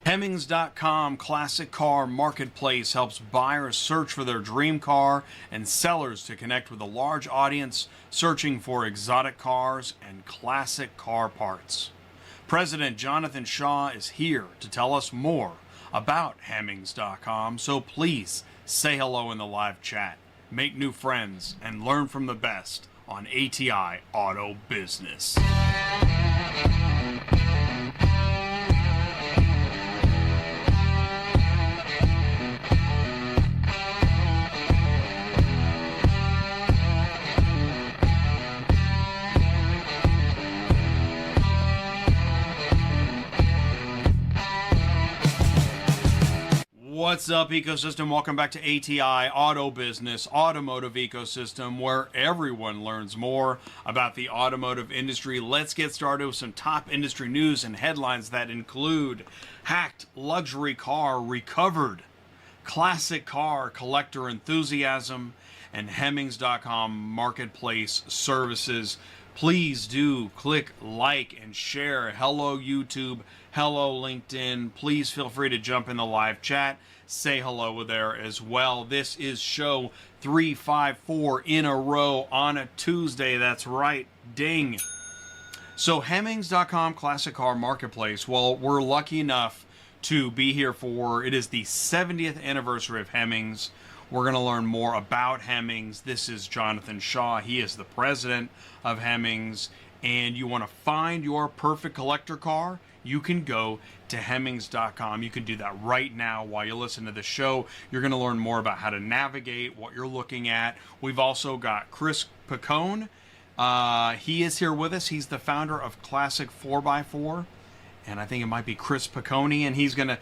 Hemmings.com Classic Car Marketplace helps buyers search for their dream car and sellers to connect with a large audience searching for exotic cars and classic car parts. President Jonathan Shaw is here to tell us more about Hemmings.com, so please say hello in the live chat, make new friends, and learn from the best on ATI Auto Business. What's up, ecosystem? Welcome back to ATI Auto Business, automotive ecosystem, where everyone learns more about the automotive industry. Let's get started with some top industry news and headlines that include hacked luxury car recovered, classic car collector enthusiasm, and Hemmings.com marketplace services. Please do click like and share. Hello, YouTube. Hello, LinkedIn. Please feel free to jump in the live chat. Say hello there as well. This is show 354 in a row on a Tuesday. That's right. Ding. So Hemmings.com Classic Car Marketplace, well, we're lucky enough to be here for, it is the 70th anniversary of Hemmings. We're going to learn more about Hemmings. This is Jonathan Shaw. He is the president of Hemmings. And you want to find your perfect collector car? You can go to Hemmings.com. You can do that right now while you listen to the show. You're going to learn more about how to navigate, what you're looking at. We've also got Chris Picconi. He is here with us. He's the founder of Classic 4x4. And I think it might be Chris Picconi, and he's gonna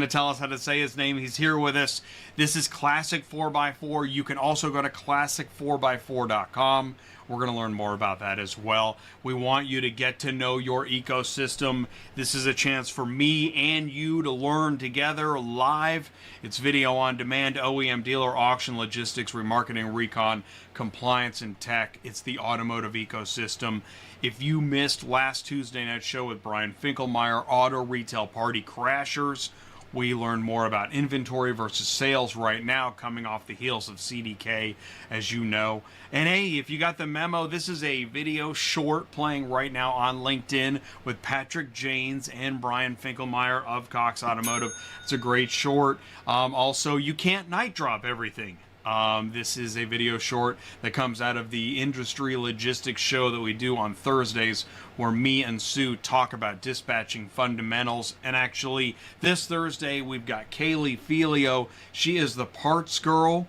tell us how to say his name. He's here with us. This is Classic 4x4. You can also go to classic4x4.com. We're going to learn more about that as well. We want you to get to know your ecosystem. This is a chance for me and you to learn together live. It's video on demand, OEM, dealer, auction, logistics, remarketing, recon, compliance, and tech. It's the automotive ecosystem. If you missed last Tuesday night show with Brian Finkelmeyer, Auto Retail Party Crashers, we learn more about inventory versus sales right now, coming off the heels of CDK, as you know. And hey, if you got the memo, this is a video short playing right now on LinkedIn with Patrick Janes and Brian Finkelmeyer of Cox Automotive. It's a great short. Also, you can't night drop everything. This is a video short that comes out of the industry logistics show that we do on Thursdays, where me and Sue talk about dispatching fundamentals. And actually, this Thursday, we've got Kaylee Filio. She is the parts girl.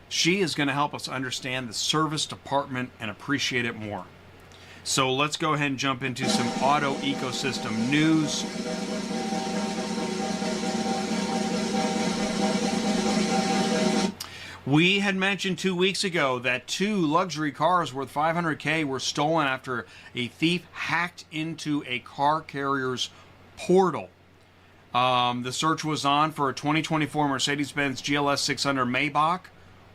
She is going to help us understand the service department and appreciate it more. So let's go ahead and jump into some auto ecosystem news. We had mentioned 2 weeks ago that 2 luxury cars worth $500K were stolen after a thief hacked into a car carrier's portal. The search was on for a 2024 Mercedes-Benz GLS 600 Maybach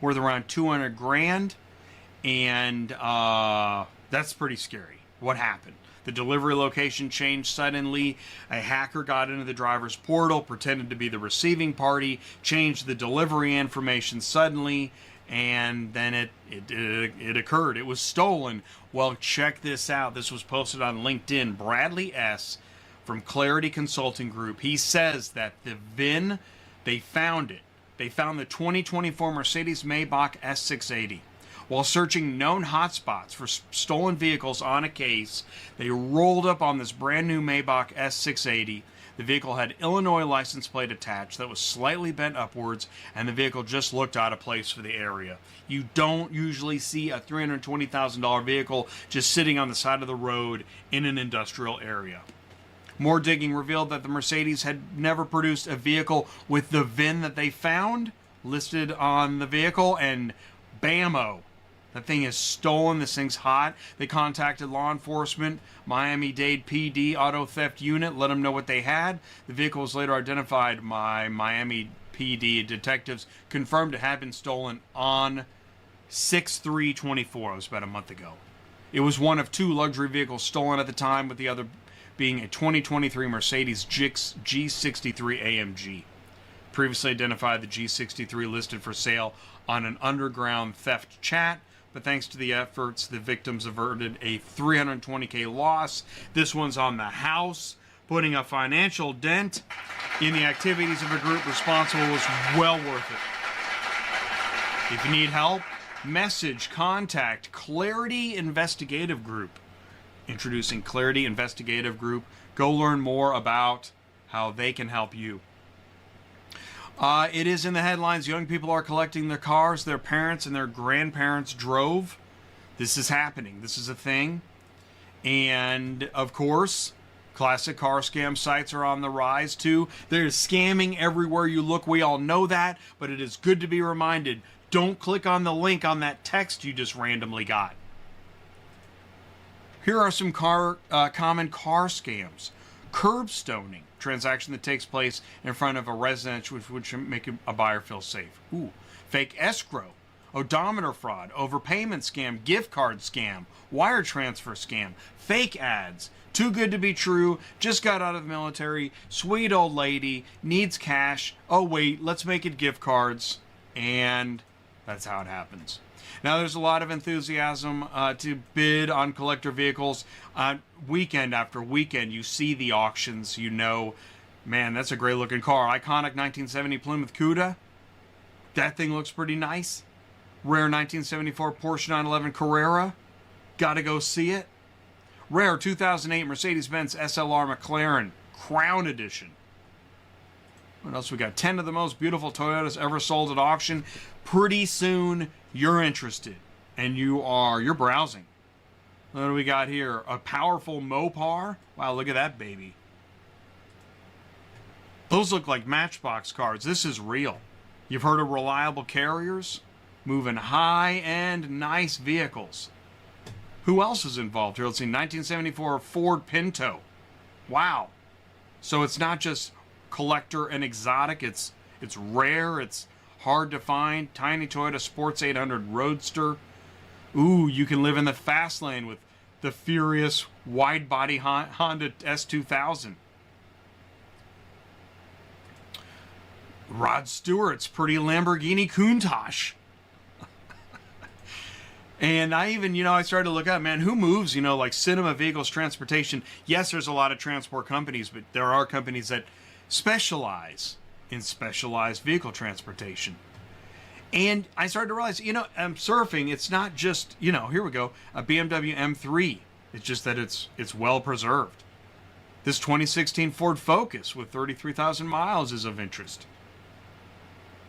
worth around 200 grand, and that's pretty scary. What happened? The delivery location changed suddenly. A hacker got into the driver's portal, pretended to be the receiving party, changed the delivery information suddenly, and then it occurred. It was stolen. Well, check this out. This was posted on LinkedIn. Bradley S. from Clarity Consulting Group. He says that the VIN, they found it. They found the 2024 Mercedes Maybach S680. While searching known hotspots for stolen vehicles on a case, they rolled up on this brand new Maybach S680. The vehicle had Illinois license plate attached that was slightly bent upwards, and the vehicle just looked out of place for the area. You don't usually see a $320,000 vehicle just sitting on the side of the road in an industrial area. More digging revealed that the Mercedes had never produced a vehicle with the VIN that they found listed on the vehicle, and bammo. That thing is stolen. This thing's hot. They contacted law enforcement, Miami-Dade PD Auto Theft Unit, let them know what they had. The vehicle was later identified by Miami PD detectives, confirmed it had been stolen on 6/3/24. It was about a month ago. It was one of 2 luxury vehicles stolen at the time, with the other being a 2023 Mercedes G63 AMG. Previously identified, the G63 listed for sale on an underground theft chat, but thanks to the efforts, the victims averted a $320K loss. This one's on the house, putting a financial dent in the activities of a group responsible was well worth it. If you need help, contact Clarity Investigative Group. Introducing Clarity Investigative Group. Go learn more about how they can help you. It is in the headlines. Young people are collecting their cars their parents and their grandparents drove. This is happening. This is a thing. And, of course, classic car scam sites are on the rise, too. There's scamming everywhere you look. We all know that. But it is good to be reminded. Don't click on the link on that text you just randomly got. Here are some common car scams. Curb stoning. Transaction that takes place in front of a residence which make a buyer feel safe. Ooh. Fake escrow, odometer fraud, overpayment scam, gift card scam, wire transfer scam, fake ads, too good to be true, just got out of the military, sweet old lady, needs cash, oh wait, let's make it gift cards, and that's how it happens. Now, there's a lot of enthusiasm to bid on collector vehicles. Weekend after weekend, you see the auctions. You know, man, that's a great-looking car. Iconic 1970 Plymouth Cuda. That thing looks pretty nice. Rare 1974 Porsche 911 Carrera. Gotta go see it. Rare 2008 Mercedes-Benz SLR McLaren Crown Edition. What else we got? 10 of the most beautiful Toyotas ever sold at auction. Pretty soon, you're interested, and you're browsing. What do we got here? A powerful Mopar. Wow, look at that baby. Those look like Matchbox cars. This is real. You've heard of reliable carriers? Moving high-end, nice vehicles. Who else is involved here? Let's see, 1974 Ford Pinto. Wow. So it's not just collector and exotic. It's rare. It's hard to find. Tiny Toyota Sports 800 Roadster. Ooh, you can live in the fast lane with the furious wide-body Honda S2000. Rod Stewart's pretty Lamborghini Countach. And I started to look up, man, who moves, like Cinema Vehicles Transportation. Yes, there's a lot of transport companies, but there are companies that specialize in specialized vehicle transportation. And I started to realize, surfing, it's not just, here we go, a BMW M3. It's just that it's well preserved. This 2016 Ford Focus with 33,000 miles is of interest.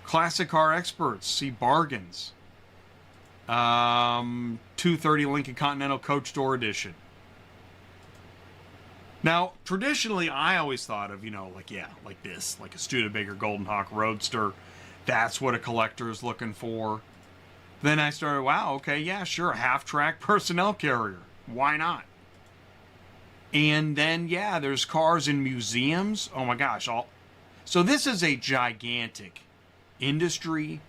Classic car experts see bargains. 230 Lincoln Continental Coach Door Edition. Now, traditionally, I always thought of, like this, like a Studebaker Golden Hawk Roadster. That's what a collector is looking for. Then I started, wow, okay, yeah, sure, a half-track personnel carrier. Why not? And then, yeah, there's cars in museums. Oh my gosh. So this is a gigantic industry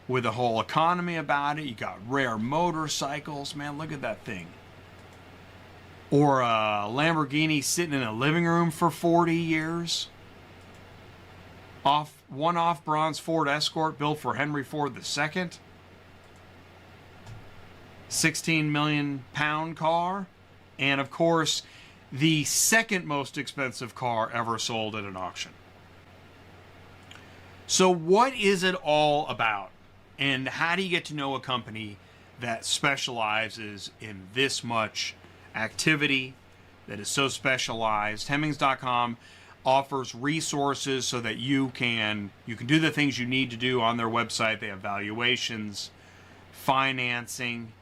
with a whole economy about it. You got rare motorcycles. Man, look at that thing. Or a Lamborghini sitting in a living room for 40 years. One-off bronze Ford Escort built for Henry Ford II. 16 million pound car. And of course, the second most expensive car ever sold at an auction. So what is it all about? And how do you get to know a company that specializes in this much activity, that is so specialized? Hemmings.com offers resources so that you can do the things you need to do on their website. They have valuations, financing.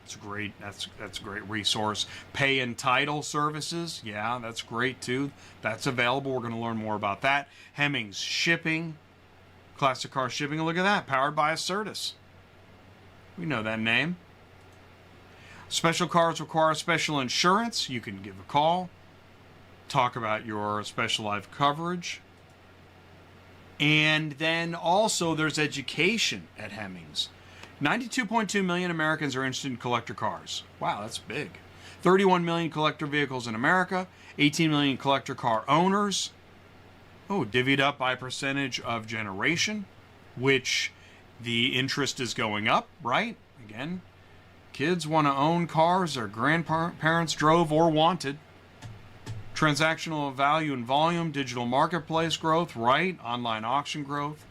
It's great. That's a great resource. Pay and title services. Yeah, that's great too. That's available. We're going to learn more about that. Hemmings shipping. Classic car shipping. Look at that. Powered by a Certus. We know that name. Special cars require special insurance. You can give a call. Talk about your special life coverage. And then also there's education at Hemmings. 92.2 million Americans are interested in collector cars. Wow, that's big. 31 million collector vehicles in America, 18 million collector car owners. Oh, divvied up by percentage of generation, which the interest is going up, right? Again, kids want to own cars their grandparents drove or wanted. Transactional value and volume, digital marketplace growth, right? Online auction growth.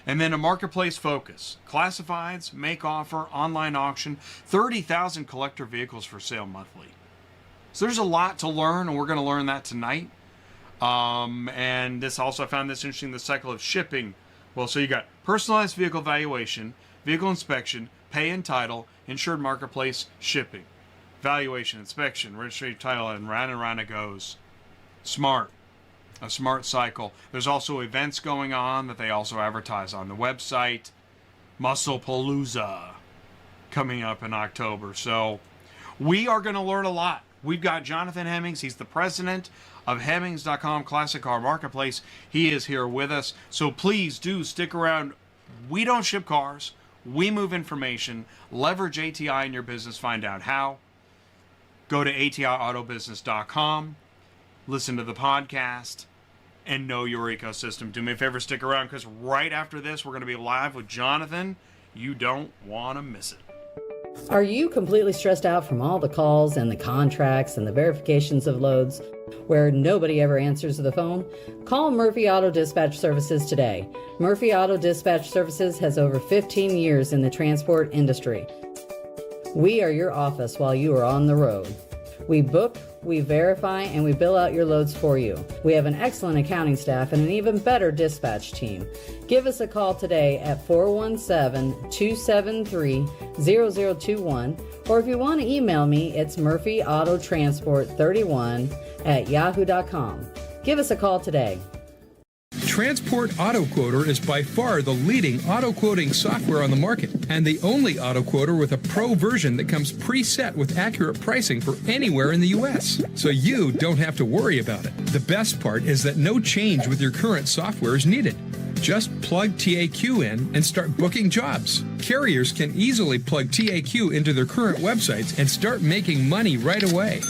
And then a marketplace focus. Classifieds, make offer, online auction, 30,000 collector vehicles for sale monthly. So there's a lot to learn, and we're going to learn that tonight. And this also, I found this interesting, the cycle of shipping. Well, so you got personalized vehicle valuation, vehicle inspection, pay and title, insured marketplace, shipping. Valuation, inspection, registry, title, and round it goes. Smart. A smart cycle. There's also events going on that they also advertise on the website. Musclepalooza coming up in October. So we are going to learn a lot. We've got Jonathan Hemmings. He's the president of Hemmings.com Classic Car Marketplace. He is here with us. So please do stick around. We don't ship cars. We move information. Leverage ATI in your business. Find out how. Go to ATIautobusiness.com. Listen to the podcast, and know your ecosystem. Do me a favor, stick around, because right after this, we're going to be live with Jonathan. You don't want to miss it. Are you completely stressed out from all the calls and the contracts and the verifications of loads where nobody ever answers the phone? Call Murphy Auto Dispatch Services today. Murphy Auto Dispatch Services has over 15 years in the transport industry. We are your office while you are on the road. We book, we verify, and we bill out your loads for you. We have an excellent accounting staff and an even better dispatch team. Give us a call today at 417-273-0021, or if you want to email me, it's murphyautotransport31@yahoo.com. Give us a call today. Transport Auto Quoter is by far the leading auto quoting software on the market, and the only auto quoter with a pro version that comes preset with accurate pricing for anywhere in the U.S. So you don't have to worry about it. The best part is that no change with your current software is needed. Just plug TAQ in and start booking jobs. Carriers can easily plug TAQ into their current websites and start making money right away.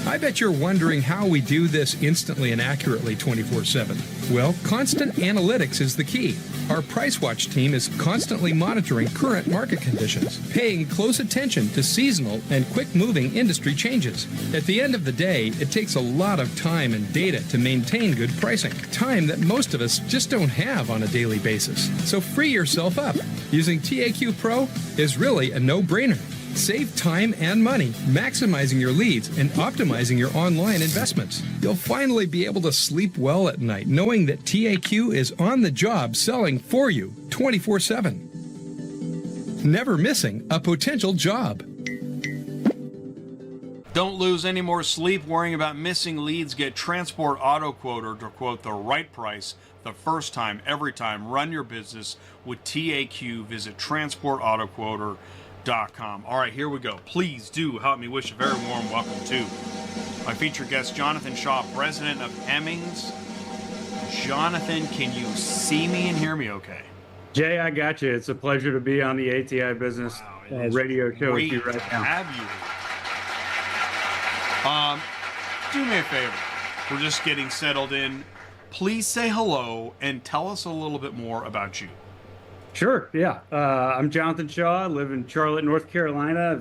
I bet you're wondering how we do this instantly and accurately 24/7. Well, constant analytics is the key. Our Price Watch team is constantly monitoring current market conditions, paying close attention to seasonal and quick-moving industry changes. At the end of the day, it takes a lot of time and data to maintain good pricing, time that most of us just don't have on a daily basis. So free yourself up. Using TAQ Pro is really a no-brainer. Save time and money, maximizing your leads and optimizing your online investments. You'll finally be able to sleep well at night knowing that TAQ is on the job selling for you 24/7. Never missing a potential job. Don't lose any more sleep worrying about missing leads. Get Transport Auto Quoter to quote the right price the first time, every time. Run your business with TAQ. Visit transportautoquoter.com. All right, here we go. Please do help me wish a very warm welcome to my featured guest, Jonathan Shaw, president of Hemmings. Jonathan, can you see me and hear me okay? Jay, I got you. It's a pleasure to be on the ATI Business radio show with you right now. Have you here. Do me a favor. We're just getting settled in. Please say hello and tell us a little bit more about you. Sure, yeah. I'm Jonathan Shaw. I live in Charlotte, North Carolina.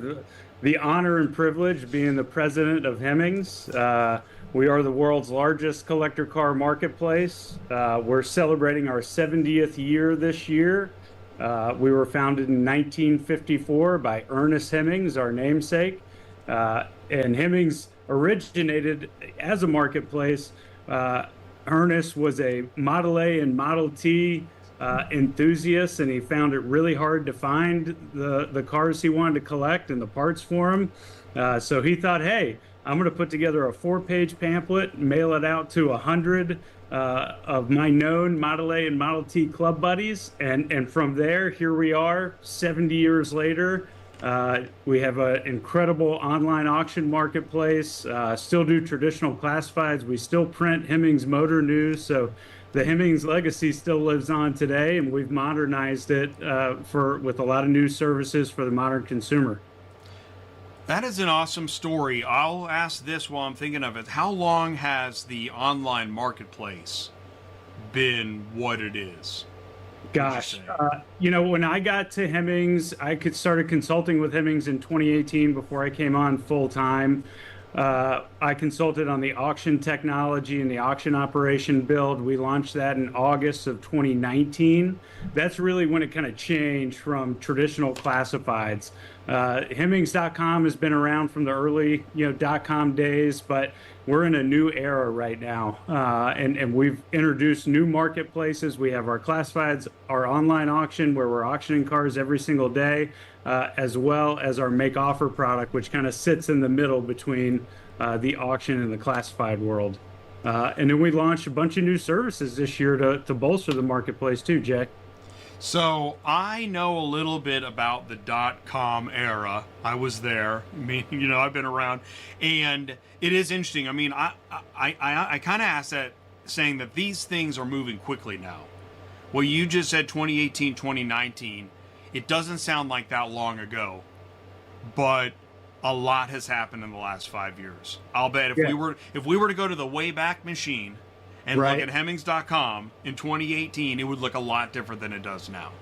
The honor and privilege of being the president of Hemmings. We are the world's largest collector car marketplace. We're celebrating our 70th year this year. We were founded in 1954 by Ernest Hemmings, our namesake. And Hemmings originated as a marketplace. Ernest was a Model A and Model T enthusiast, and he found it really hard to find the cars he wanted to collect and the parts for them. So he thought, hey, I'm going to put together a 4-page pamphlet, mail it out to 100 of my known Model A and Model T club buddies. And from there, here we are 70 years later. We have an incredible online auction marketplace, still do traditional classifieds. We still print Hemmings Motor News. So the Hemmings legacy still lives on today, and we've modernized it with a lot of new services for the modern consumer. That is an awesome story. I'll ask this while I'm thinking of it. How long has the online marketplace been what it is? Gosh, when I got to Hemmings, started consulting with Hemmings in 2018 before I came on full time. I consulted on the auction technology and the auction operation build. We launched that in August of 2019. That's really when it kind of changed from traditional classifieds. Hemmings.com has been around from the early, .com days, but we're in a new era right now. And we've introduced new marketplaces. We have our classifieds, our online auction where we're auctioning cars every single day, as well as our make offer product, which kind of sits in the middle between the auction and the classified world. And then we launched a bunch of new services this year to bolster the marketplace too, Jay. So I know a little bit about the .com era. I was there. I mean, I've been around, and it is interesting. I mean, I kind of asked that, saying that these things are moving quickly now. Well, you just said 2018, 2019. It doesn't sound like that long ago, but a lot has happened in the last 5 years. I'll bet if we were to go to the Wayback Machine and look at Hemmings.com in 2018, it would look a lot different than it does now.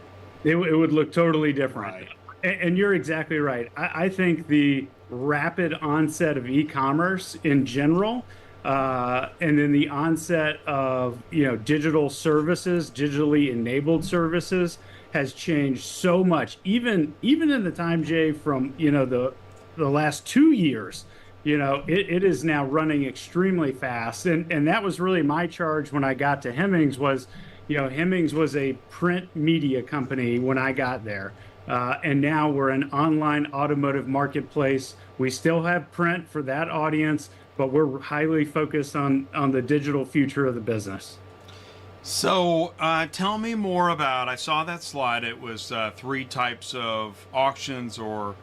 It would look totally different. Right. And you're exactly right. I think the rapid onset of e-commerce in general, and then the onset of digital services, digitally enabled services, has changed so much. Even in the time, Jay, from the last 2 years. It is now running extremely fast. And that was really my charge when I got to Hemmings was, Hemmings was a print media company when I got there. And now we're an online automotive marketplace. We still have print for that audience, but we're highly focused on the digital future of the business. So tell me more about, I saw that slide. It was 3 types of auctions or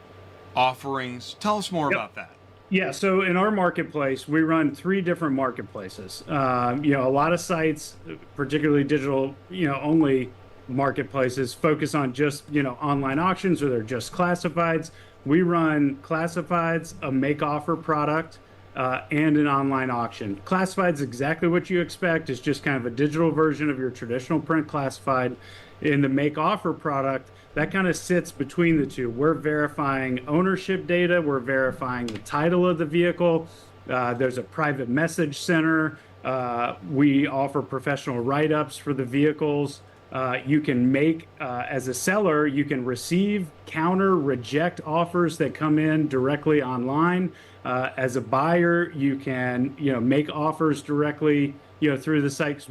offerings. Tell us more about that. Yeah, so in our marketplace, we run 3 different marketplaces. A lot of sites, particularly digital, only marketplaces, focus on just, online auctions, or they're just classifieds. We run classifieds, a make offer product, and an online auction. Classified's exactly what you expect. It's just kind of a digital version of your traditional print classified. In the make offer product, that kind of sits between the two. We're verifying ownership data. We're verifying the title of the vehicle. There's a private message center. We offer professional write-ups for the vehicles. You can make, as a seller, you can receive, counter, reject offers that come in directly online. As a buyer, you can, make offers directly, through the site. 'Cause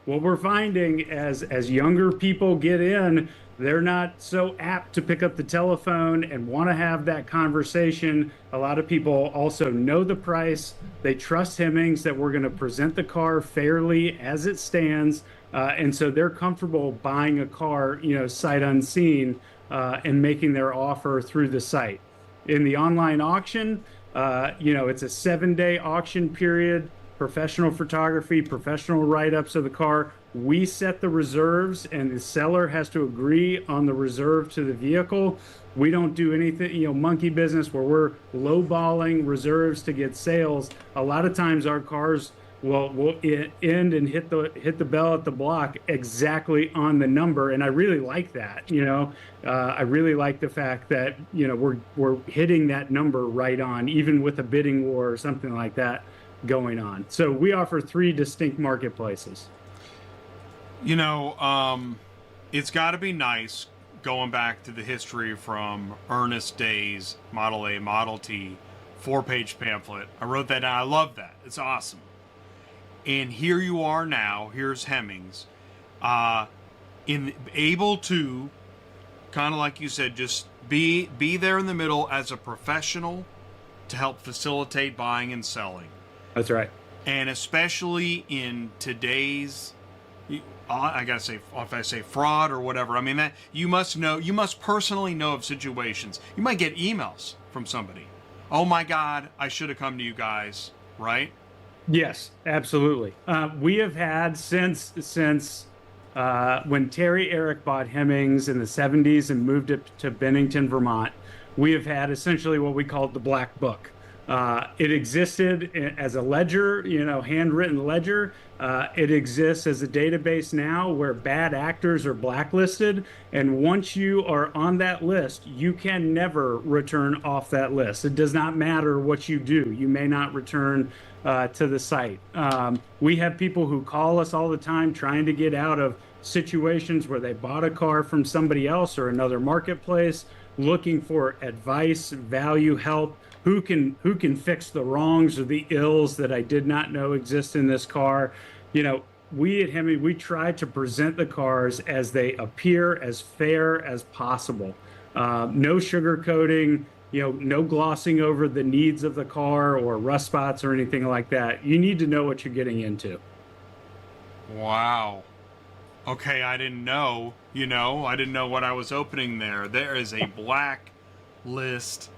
what we're finding as younger people get in, they're not so apt to pick up the telephone and want to have that conversation. A lot of people also know the price. They trust Hemmings that we're going to present the car fairly as it stands. And so they're comfortable buying a car, sight unseen, and making their offer through the site. In the online auction, it's a 7-day auction period. Professional photography, professional write-ups of the car. We set the reserves, and the seller has to agree on the reserve to the vehicle. We don't do anything, monkey business where we're lowballing reserves to get sales. A lot of times our cars will end and hit the bell at the block exactly on the number, and I really like that. I really like the fact that we're hitting that number right on, even with a bidding war or something like that going on. So we offer 3 distinct marketplaces. It's got to be nice going back to the history from Ernest Day's Model A, Model T, 4-page pamphlet. I wrote that down. I love that. It's awesome. And here you are now. Here's Hemmings, able to, kind of like you said, just be there in the middle as a professional to help facilitate buying and selling. That's right. And especially in today's, I gotta say, if I say fraud or whatever, I mean that you must personally know of situations. You might get emails from somebody. Oh my God, I should have come to you guys, right? Yes, absolutely. We have had since when Terry Eric bought Hemmings in the 70s and moved it to Bennington, Vermont, we have had essentially what we call the black book. It existed as a ledger, handwritten ledger. It exists as a database now where bad actors are blacklisted. And once you are on that list, you can never return off that list. It does not matter what you do. You may not return to the site. We have people who call us all the time trying to get out of situations where they bought a car from somebody else or another marketplace, looking for advice, value, help. Who can fix the wrongs or the ills that I did not know exist in this car? We at Hemming, we try to present the cars as they appear, as fair as possible. No sugarcoating, no glossing over the needs of the car or rust spots or anything like that. You need to know what you're getting into. Wow. Okay, I didn't know. I didn't know what I was opening there. There is a black list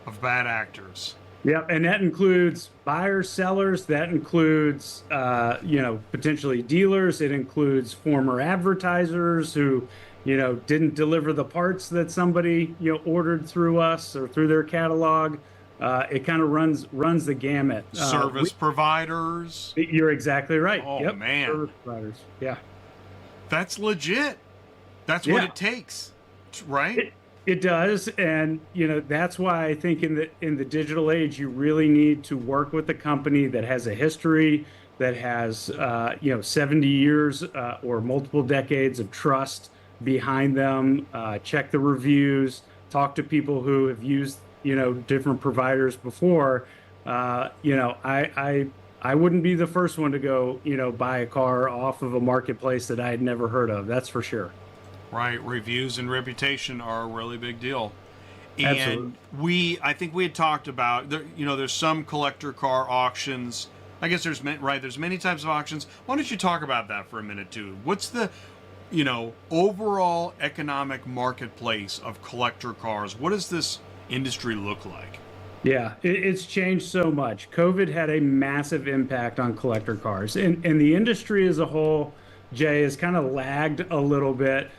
of bad actors. Yeah, and that includes buyers, sellers. That includes, potentially dealers. It includes former advertisers who, didn't deliver the parts that somebody, ordered through us or through their catalog. It kind of runs the gamut. Service providers. You're exactly right. Oh, yep. man. Service providers. Yeah. That's legit. That's what it takes, right? It does, and that's why I think in the digital age, you really need to work with a company that has a history, that has 70 years or multiple decades of trust behind them. Check the reviews, talk to people who have used different providers before. I wouldn't be the first one to go buy a car off of a marketplace that I had never heard of. That's for sure. Right, reviews and reputation are a really big deal. Absolutely. And I think we had talked about there's some collector car auctions. I guess there's many types of auctions. Why don't you talk about that for a minute too? What's the overall economic marketplace of collector cars? What does this industry look like? Yeah, it's changed so much. COVID had a massive impact on collector cars, and the industry as a whole, Jay, has kind of lagged a little bit.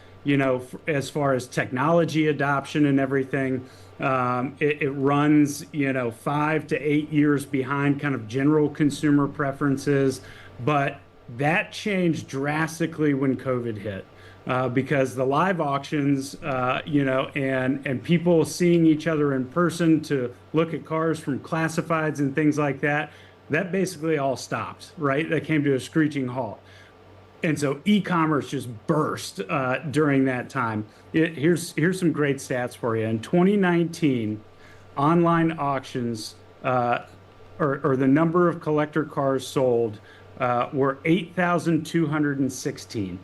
As far as technology adoption and everything, it runs, 5 to 8 years behind kind of general consumer preferences. But that changed drastically when COVID hit, because the live auctions, and people seeing each other in person to look at cars from classifieds and things like that basically all stopped, right? That came to a screeching halt. And so e-commerce just burst during that time. Here's some great stats for you. In 2019, online auctions, or the number of collector cars sold, were 8,216.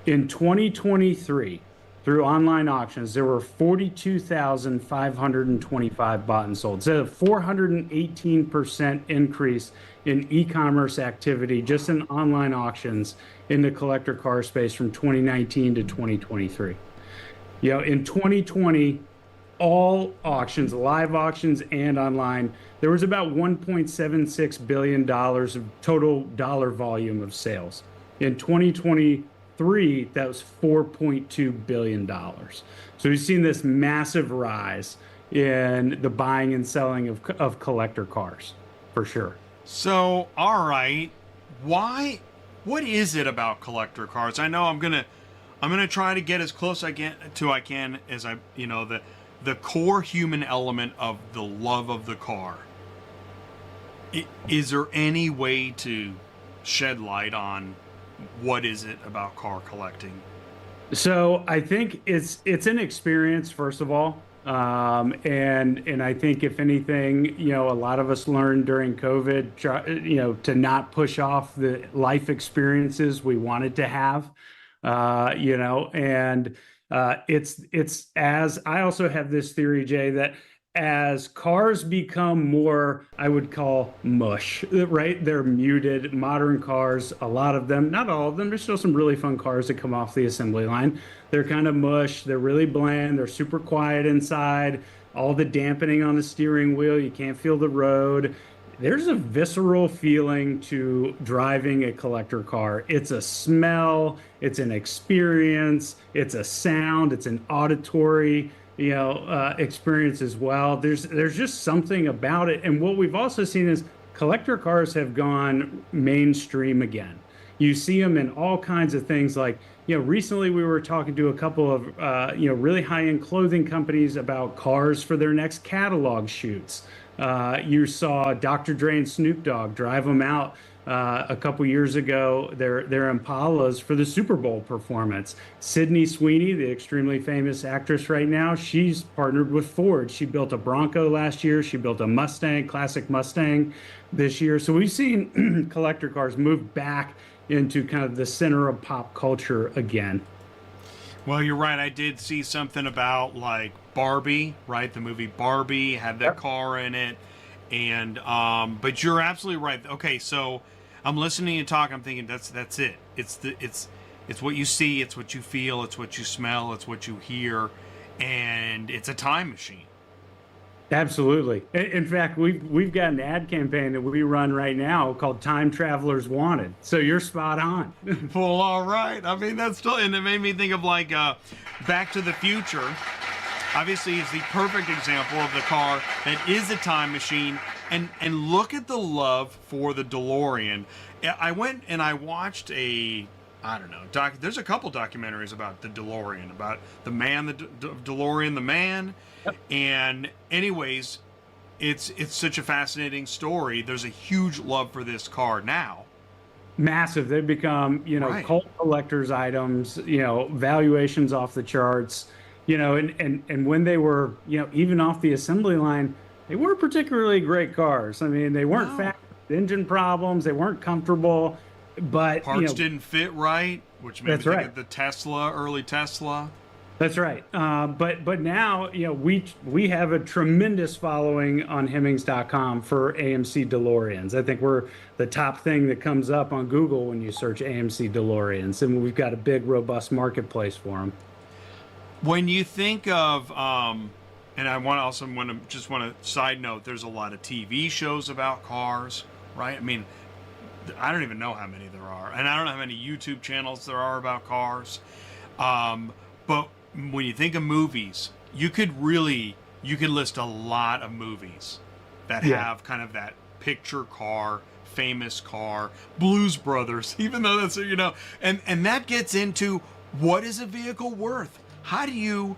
In 2023, through online auctions, there were 42,525 bought and sold. So a 418% increase in e-commerce activity just in online auctions in the collector car space from 2019 to 2023. In 2020, all auctions, live auctions and online, there was about $1.76 billion of total dollar volume of sales. In 2023, that was $4.2 billion. So we've seen this massive rise in the buying and selling of collector cars, for sure. So, all right, what is it about collector cars? I know I'm gonna try to get as close I can as the core human element of the love of the car. Is there any way to shed light on what is it about car collecting? So I think it's an experience, first of all. And I think if anything, a lot of us learned during COVID, to not push off the life experiences we wanted to have, it's as I also have this theory, Jay, that as cars become more, I would call mush, right? They're muted. Modern cars, a lot of them, not all of them, there's still some really fun cars that come off the assembly line. They're kind of mush. They're really bland. They're super quiet inside. All the dampening on the steering wheel. You can't feel the road. There's a visceral feeling to driving a collector car. It's a smell. It's an experience. It's a sound. It's an auditory experience as well. There's just something about it. And what we've also seen is collector cars have gone mainstream again. You see them in all kinds of things. Like, recently we were talking to a couple of, really high-end clothing companies about cars for their next catalog shoots. You saw Dr. Dre and Snoop Dogg drive them out a couple years ago, their Impalas for the Super Bowl performance. Sydney Sweeney, the extremely famous actress right now, she's partnered with Ford. She built a Bronco last year. She built a Mustang, classic Mustang this year. So we've seen collector cars move back into kind of the center of pop culture again. Well, you're right. I did see something about like Barbie, right? The movie Barbie had that car in it. And but you're absolutely right. Okay, so I'm listening and talk. I'm thinking that's it. It's what you see. It's what you feel. It's what you smell. It's what you hear, and it's a time machine. Absolutely. In fact, we've got an ad campaign that we run right now called "Time Travelers Wanted." So you're spot on. Well, all right. I mean, that's still, and it made me think of like Back to the Future. Obviously, it's the perfect example of the car that is a time machine. And look at the love for the DeLorean. I went and I watched there's a couple documentaries about the DeLorean, about the man, the DeLorean, the man. Yep. And anyways, it's such a fascinating story. There's a huge love for this car now. Massive. They've become, Right. cult collectors items, valuations off the charts. And when they were, even off the assembly line, they weren't particularly great cars. I mean, they weren't fast, engine problems, they weren't comfortable, but Parts didn't fit right, which made me think of the early Tesla. That's right. But now, we have a tremendous following on Hemmings.com for AMC DeLoreans. I think we're the top thing that comes up on Google when you search AMC DeLoreans, and we've got a big, robust marketplace for them. When you think of, and I want to side note, there's a lot of TV shows about cars, right? I mean, I don't even know how many there are, and I don't know how many YouTube channels there are about cars. But when you think of movies, you could list a lot of movies that have kind of that picture car, famous car, Blues Brothers, even though that's, and that gets into what is a vehicle worth? How do you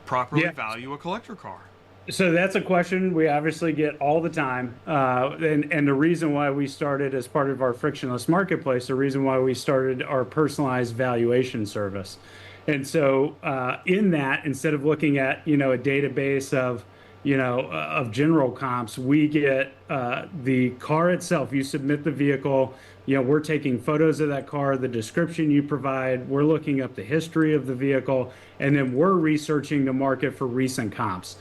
properly value a collector car? So that's a question we obviously get all the time. And the reason why we started as part of our frictionless marketplace, the reason why we started our personalized valuation service. And so in that, instead of looking at, a database of general comps, we get the car itself. You submit the vehicle, we're taking photos of that car, the description you provide, we're looking up the history of the vehicle, and then we're researching the market for recent comps.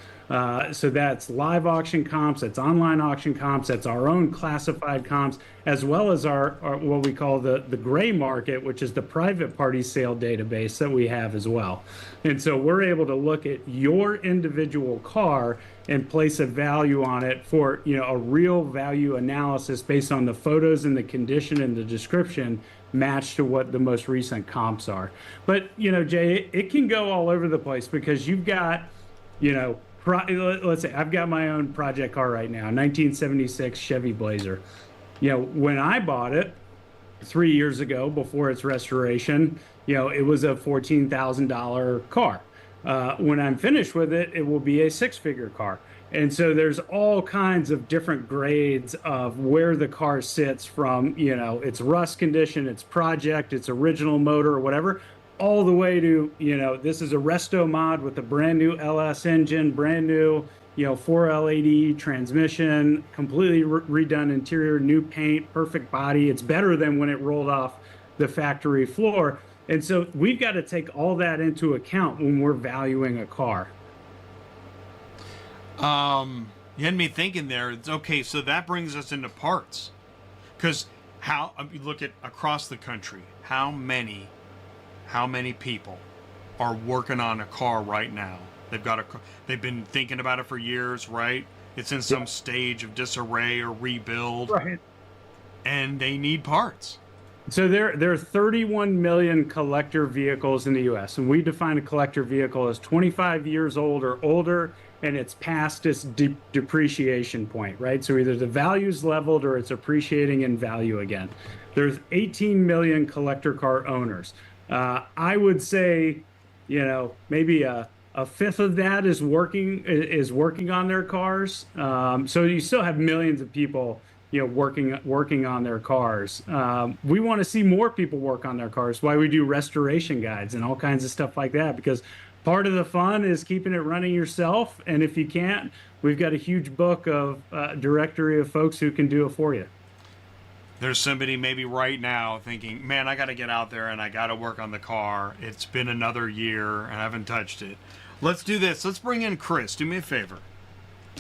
So that's live auction comps, that's online auction comps, that's our own classified comps, as well as our what we call the gray market, which is the private party sale database that we have as well. And so we're able to look at your individual car and place a value on it for, a real value analysis based on the photos and the condition and the description matched to what the most recent comps are. But, Jay, it can go all over the place because you've got, let's say I've got my own project car right now, 1976 Chevy Blazer. When I bought it 3 years ago before its restoration, it was a $14,000 car. When I'm finished with it, it will be a six-figure car. And so there's all kinds of different grades of where the car sits from, its rust condition, its project, its original motor or whatever, all the way to, this is a resto mod with a brand new LS engine, brand new, 4L80 transmission, completely redone interior, new paint, perfect body. It's better than when it rolled off the factory floor. And so we've got to take all that into account when we're valuing a car. You had me thinking there. It's okay. So that brings us into parts, because you look at across the country, how many people are working on a car right now? They've been thinking about it for years, right? It's in some stage of disarray or rebuild, Right. and they need parts. So there are 31 million collector vehicles in the U.S., and we define a collector vehicle as 25 years old or older, and it's past its depreciation point, right? So either the value's leveled or it's appreciating in value again. There's 18 million collector car owners. I would say, maybe a fifth of that is working on their cars. So you still have millions of people working on their cars. We want to see more people work on their cars. Why we do restoration guides and all kinds of stuff like that, because part of the fun is keeping it running yourself. And if you can't, we've got a huge book of directory of folks who can do it for you. There's somebody maybe right now thinking, man, I got to get out there and I got to work on the car. It's been another year and I haven't touched it. Let's do this. Let's bring in Chris. Do me a favor.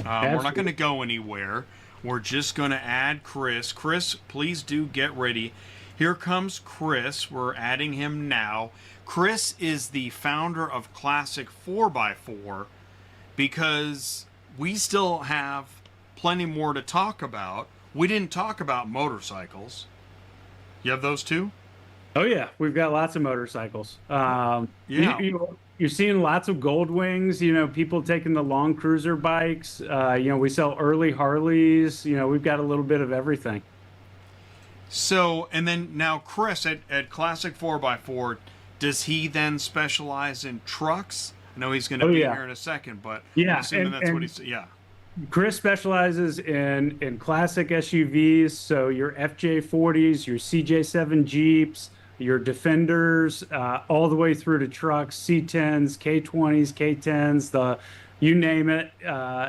We're not going to go anywhere. We're just going to add Chris. Chris, please do get ready. Here comes Chris. We're adding him now. Chris is the founder of Classic 4x4 because we still have plenty more to talk about. We didn't talk about motorcycles. You have those too? Oh, yeah. We've got lots of motorcycles. Yeah. You're seeing lots of gold wings, people taking the long cruiser bikes. We sell early Harleys. We've got a little bit of everything. So, and then now Chris at Classic 4x4, does he then specialize in trucks? I know he's going to be here in a second, but yeah, I'm assuming that's what he's, yeah. Chris specializes in classic SUVs, so your FJ40s, your CJ7 Jeeps, your Defenders, all the way through to trucks, C10s, K20s, K10s, you name it.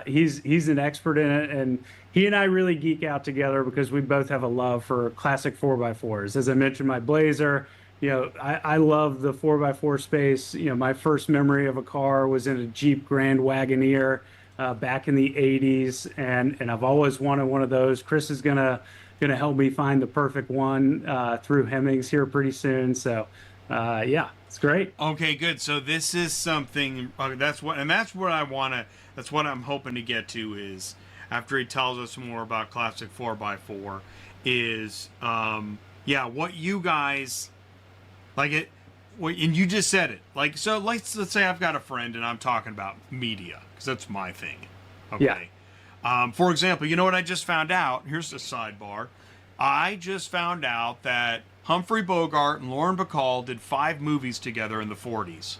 He's an expert in it, and he and I really geek out together because we both have a love for classic 4x4s. As I mentioned, my Blazer, I love the 4x4 space. My first memory of a car was in a Jeep Grand Wagoneer back in the 80s, and I've always wanted one of those. Chris is gonna help me find the perfect one through Hemmings here pretty soon. So yeah, it's great. Okay, good. So this is something that's what I'm hoping to get to is after he tells us more about Classic 4x4 is what you guys like it. And you just said it. Like, so let's say I've got a friend and I'm talking about media because that's my thing. Okay. Yeah. For example, you know what I just found out? Here's the sidebar. I just found out that Humphrey Bogart and Lauren Bacall did 5 movies together in the 40s.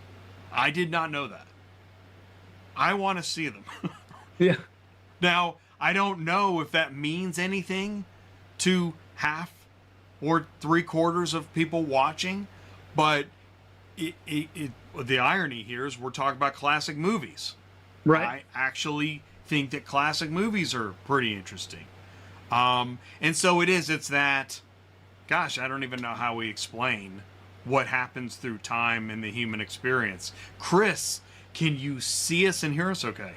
I did not know that. I want to see them. Yeah. Now, I don't know if that means anything to half or 3/4 of people watching, but the irony here is we're talking about classic movies. Right. I actually think that classic movies are pretty interesting. And so it's that, gosh, I don't even know how we explain what happens through time in the human experience. Chris, can you see us and hear us okay?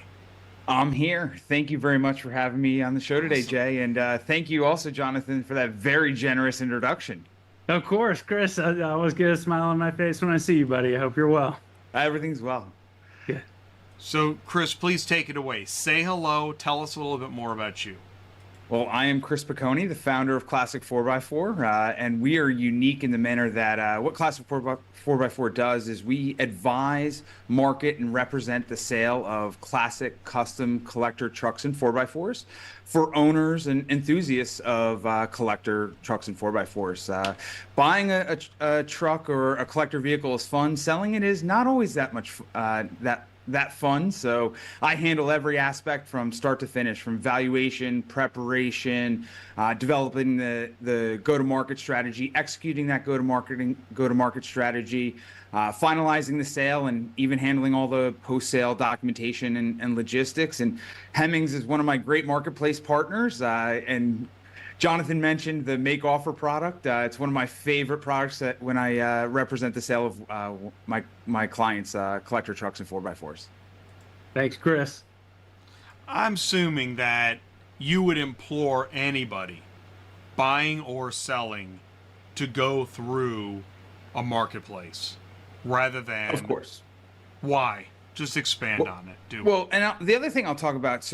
I'm here. Thank you very much for having me on the show today, Jay. And thank you also, Jonathan, for that very generous introduction. Of course, Chris. I always get a smile on my face when I see you, buddy. I hope you're well. Everything's well. Good. So, Chris, please take it away. Say hello. Tell us a little bit more about you. Well, I am Chris Picconi, the founder of Classic 4x4, and we are unique in the manner that what Classic 4x4 does is we advise, market, and represent the sale of classic custom collector trucks and 4x4s for owners and enthusiasts of collector trucks and 4x4s. Buying a truck or a collector vehicle is fun. Selling it is not always that much that fun. So I handle every aspect from start to finish, from valuation, preparation, developing the go-to-market strategy, executing that go-to-market strategy, finalizing the sale, and even handling all the post-sale documentation and logistics. And Hemmings is one of my great marketplace partners. And Jonathan mentioned the Make Offer product. It's one of my favorite products that when I represent the sale of my clients' collector trucks and 4x4s. Thanks, Chris. I'm assuming that you would implore anybody buying or selling to go through a marketplace rather than... Of course. Why? Just expand on it. The other thing I'll talk about,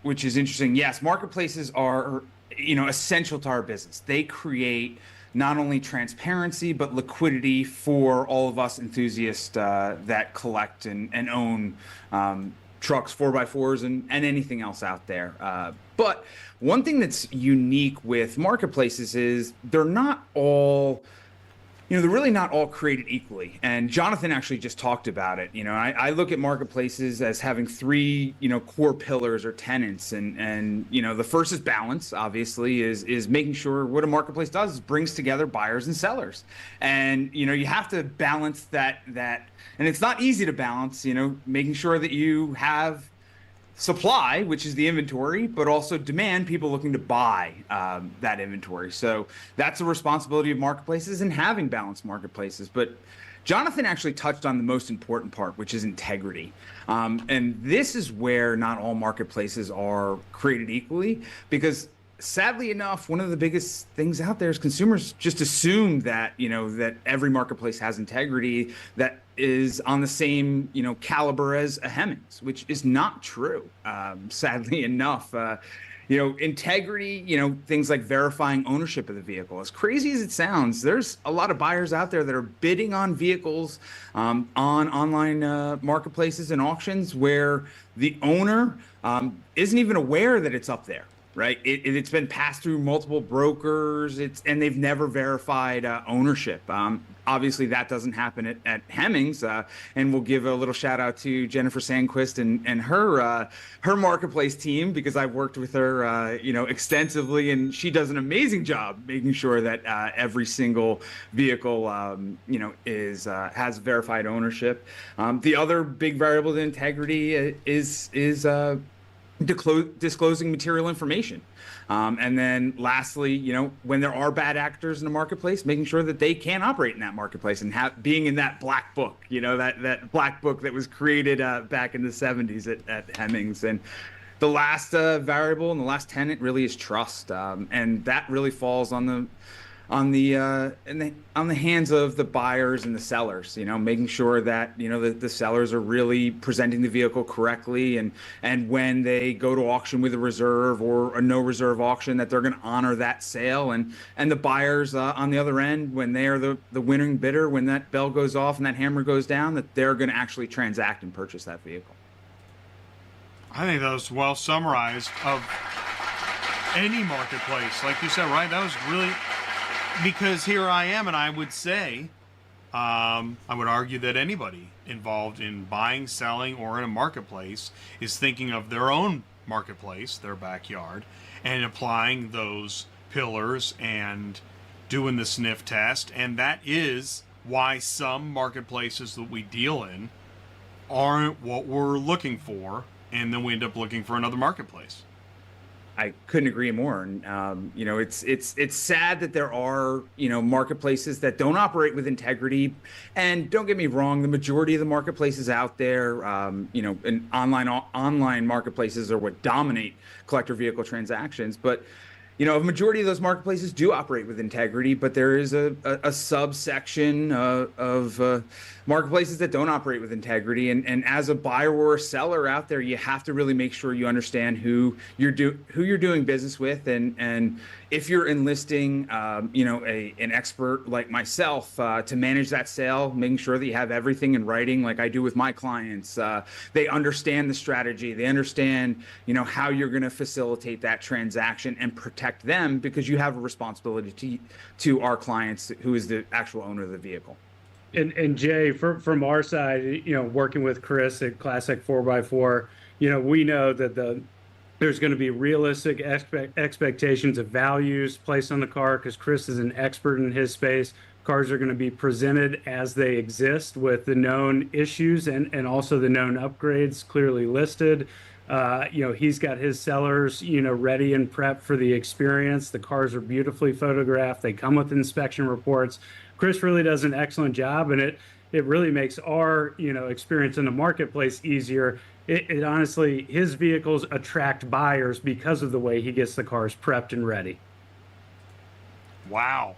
which is interesting, yes, marketplaces are essential to our business. They create not only transparency, but liquidity for all of us enthusiasts that collect and own trucks, 4x4s, and anything else out there. But one thing that's unique with marketplaces is they're not all, they're really not all created equally. And Jonathan actually just talked about it. I look at marketplaces as having three, core pillars or tenets. And the first is balance, obviously, is making sure what a marketplace does is brings together buyers and sellers. And, you have to balance that, and it's not easy to balance, making sure that you have supply, which is the inventory, but also demand, people looking to buy that inventory. So that's a responsibility of marketplaces and having balanced marketplaces. But Jonathan actually touched on the most important part, which is integrity. And this is where not all marketplaces are created equally, because sadly enough, one of the biggest things out there is consumers just assume that, that every marketplace has integrity that is on the same, caliber as a Hemmings, which is not true. Sadly enough, integrity, things like verifying ownership of the vehicle. As crazy as it sounds, there's a lot of buyers out there that are bidding on vehicles on online marketplaces and auctions where the owner isn't even aware that it's up there. Right, it's been passed through multiple brokers. And they've never verified ownership. Obviously, that doesn't happen at Hemmings. And we'll give a little shout out to Jennifer Sandquist and her marketplace team, because I've worked with her, extensively, and she does an amazing job making sure that every single vehicle, has verified ownership. The other big variable to integrity is disclosing material information. And then lastly, when there are bad actors in the marketplace, making sure that they can't operate in that marketplace and being in that black book, that black book that was created back in the 70s at Hemmings. And the last variable and the last tenet really is trust. And that really falls on the hands of the buyers and the sellers, making sure that, the sellers are really presenting the vehicle correctly. And when they go to auction with a reserve or a no reserve auction, that they're going to honor that sale. And the buyers on the other end, when they are the winning bidder, when that bell goes off and that hammer goes down, that they're going to actually transact and purchase that vehicle. I think that was well summarized of any marketplace. Like you said, right? That was really... Because here I am, and I would say, I would argue that anybody involved in buying, selling, or in a marketplace is thinking of their own marketplace, their backyard, and applying those pillars and doing the sniff test. And that is why some marketplaces that we deal in aren't what we're looking for, and then we end up looking for another marketplace. I couldn't agree more. And, it's sad that there are, marketplaces that don't operate with integrity. And don't get me wrong, the majority of the marketplaces out there, and online marketplaces are what dominate collector vehicle transactions. But, a majority of those marketplaces do operate with integrity, but there is a subsection of marketplaces that don't operate with integrity. And as a buyer or a seller out there, you have to really make sure you understand who you're doing business with, and if you're enlisting, an expert like myself to manage that sale, making sure that you have everything in writing, like I do with my clients. They understand the strategy. They understand, how you're going to facilitate that transaction and protect them, because you have a responsibility to our clients, who is the actual owner of the vehicle. And Jay, from our side, working with Chris at Classic 4x4, we know that there's going to be realistic expectations of values placed on the car, because Chris is an expert in his space. Cars are going to be presented as they exist, with the known issues and also the known upgrades clearly listed. He's got his sellers, ready and prepped for the experience. The cars are beautifully photographed. They come with inspection reports. Chris really does an excellent job, and it really makes our, experience in the marketplace easier. It honestly, his vehicles attract buyers because of the way he gets the cars prepped and ready. Wow.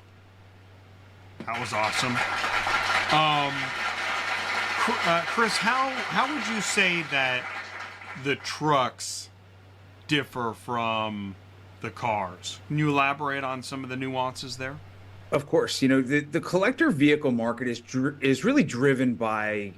That was awesome. Chris, how would you say that the trucks differ from the cars? Can you elaborate on some of the nuances there? Of course, the collector vehicle market is really driven by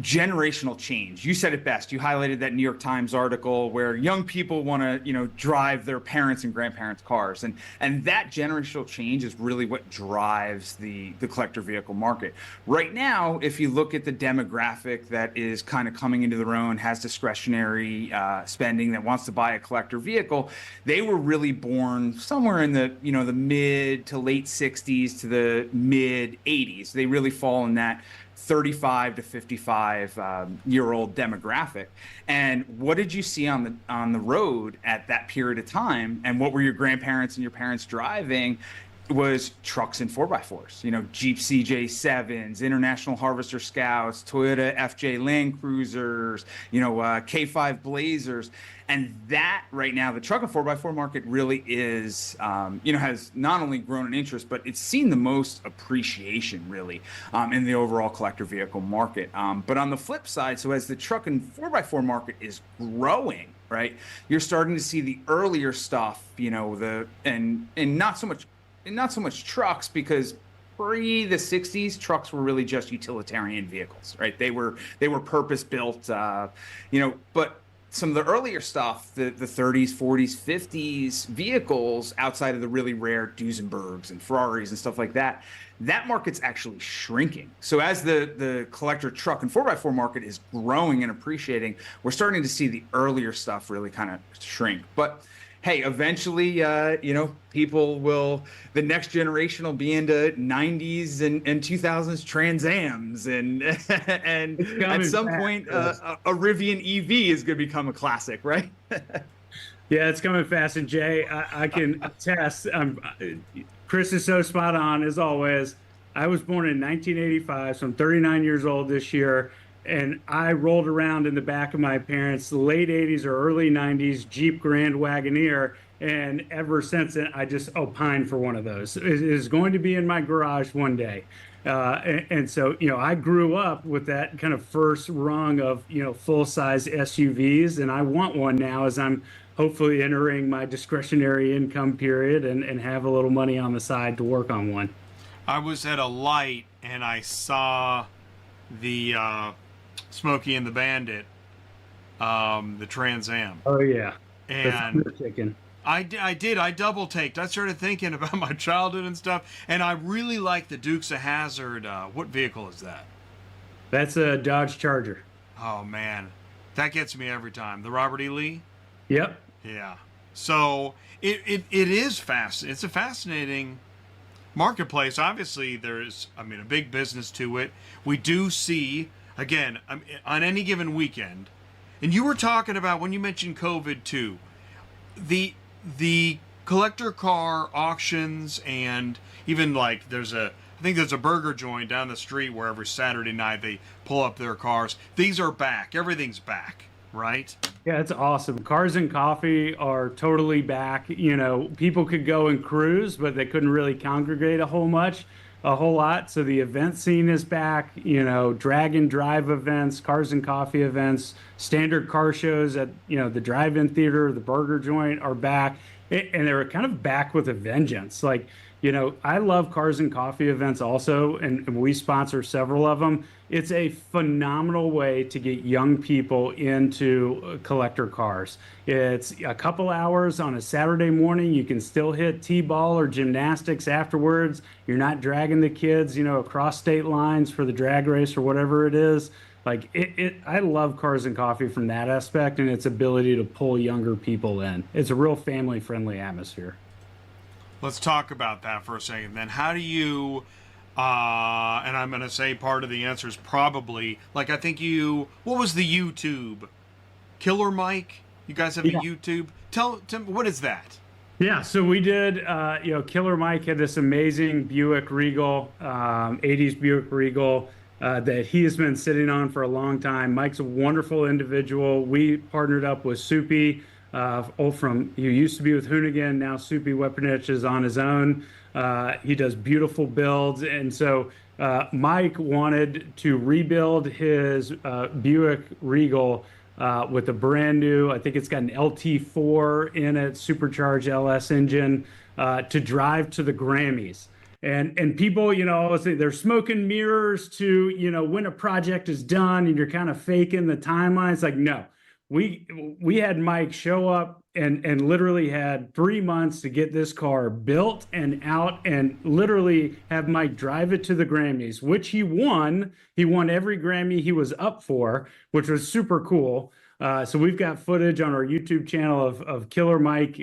generational change. You said it best. You highlighted that New York Times article where young people want to, drive their parents and grandparents' cars, and that generational change is really what drives the collector vehicle market. Right now, if you look at the demographic that is kind of coming into their own, has discretionary spending, that wants to buy a collector vehicle, they were really born somewhere in the the mid to late 60s to the mid 80s. They really fall in that 35 to 55 year old demographic. And what did you see on the road at that period of time? And what were your grandparents and your parents driving? Was trucks and 4x4s, Jeep CJ7s, International Harvester Scouts, Toyota FJ Land Cruisers, K5 Blazers. And that right now, the truck and 4x4 market really is, has not only grown in interest, but it's seen the most appreciation really in the overall collector vehicle market. But on the flip side, so as the truck and 4x4 market is growing, right, you're starting to see the earlier stuff, and not so much trucks, because pre the 60s, trucks were really just utilitarian vehicles, right? They were purpose built, but some of the earlier stuff, the 30s, 40s, 50s vehicles outside of the really rare Duesenbergs and Ferraris and stuff like that, that market's actually shrinking. So as the collector truck and 4x4 market is growing and appreciating, we're starting to see the earlier stuff really kind of shrink. But hey, eventually, the next generation will be into 90s and 2000s Trans Ams, and at some point, a Rivian EV is going to become a classic, right? Yeah, it's coming fast. And Jay, I can attest. Chris is so spot on as always. I was born in 1985, so I'm 39 years old this year. And I rolled around in the back of my parents' late 80s or early 90s Jeep Grand Wagoneer. And ever since then, I just opined for one of those. It is going to be in my garage one day. And so, I grew up with that kind of first rung of, full-size SUVs. And I want one now as I'm hopefully entering my discretionary income period and have a little money on the side to work on one. I was at a light and I saw the Smokey and the Bandit, the Trans Am. Oh yeah, and I did. I double taked. I started thinking about my childhood and stuff, and I really like the Dukes of Hazzard. What vehicle is that? That's a Dodge Charger. Oh man, that gets me every time. The Robert E. Lee. Yep. Yeah. So it is fast. It's a fascinating marketplace. Obviously, there's a big business to it. We do see. Again, on any given weekend, and you were talking about when you mentioned COVID too, the collector car auctions, and even like I think there's a burger joint down the street where every Saturday night they pull up their cars. These are back. Everything's back, right? Yeah, it's awesome. Cars and coffee are totally back. People could go and cruise, but they couldn't really congregate a whole lot. So the event scene is back, drag and drive events, cars and coffee events, standard car shows at, the drive-in theater, the burger joint are back. And they're kind of back with a vengeance. Like, I love cars and coffee events also, and we sponsor several of them. It's a phenomenal way to get young people into collector cars. It's a couple hours on a Saturday morning. You can still hit T-ball or gymnastics afterwards. You're not dragging the kids, across state lines for the drag race or whatever it is. Like I love cars and coffee from that aspect and its ability to pull younger people in. It's a real family-friendly atmosphere. Let's talk about that for a second. Then how do you, and I'm going to say part of the answer is probably, like I think what was the YouTube? Killer Mike? You guys have a YouTube? Tell what is that? Yeah, so we did, Killer Mike had this amazing Buick Regal, 80s Buick Regal, that he has been sitting on for a long time. Mike's a wonderful individual. We partnered up with Soupy, who used to be with Hoonigan, now Soupy Weaponich is on his own. He does beautiful builds. And so Mike wanted to rebuild his Buick Regal with a brand new, I think it's got an LT4 in it, supercharged LS engine. to drive to the Grammys. And people, always say they're smoking mirrors to, when a project is done and you're kind of faking the timeline. It's like, no, we had Mike show up and literally had 3 months to get this car built and out, and literally have Mike drive it to the Grammys, which he won. He won every Grammy he was up for, which was super cool. So we've got footage on our YouTube channel of Killer Mike,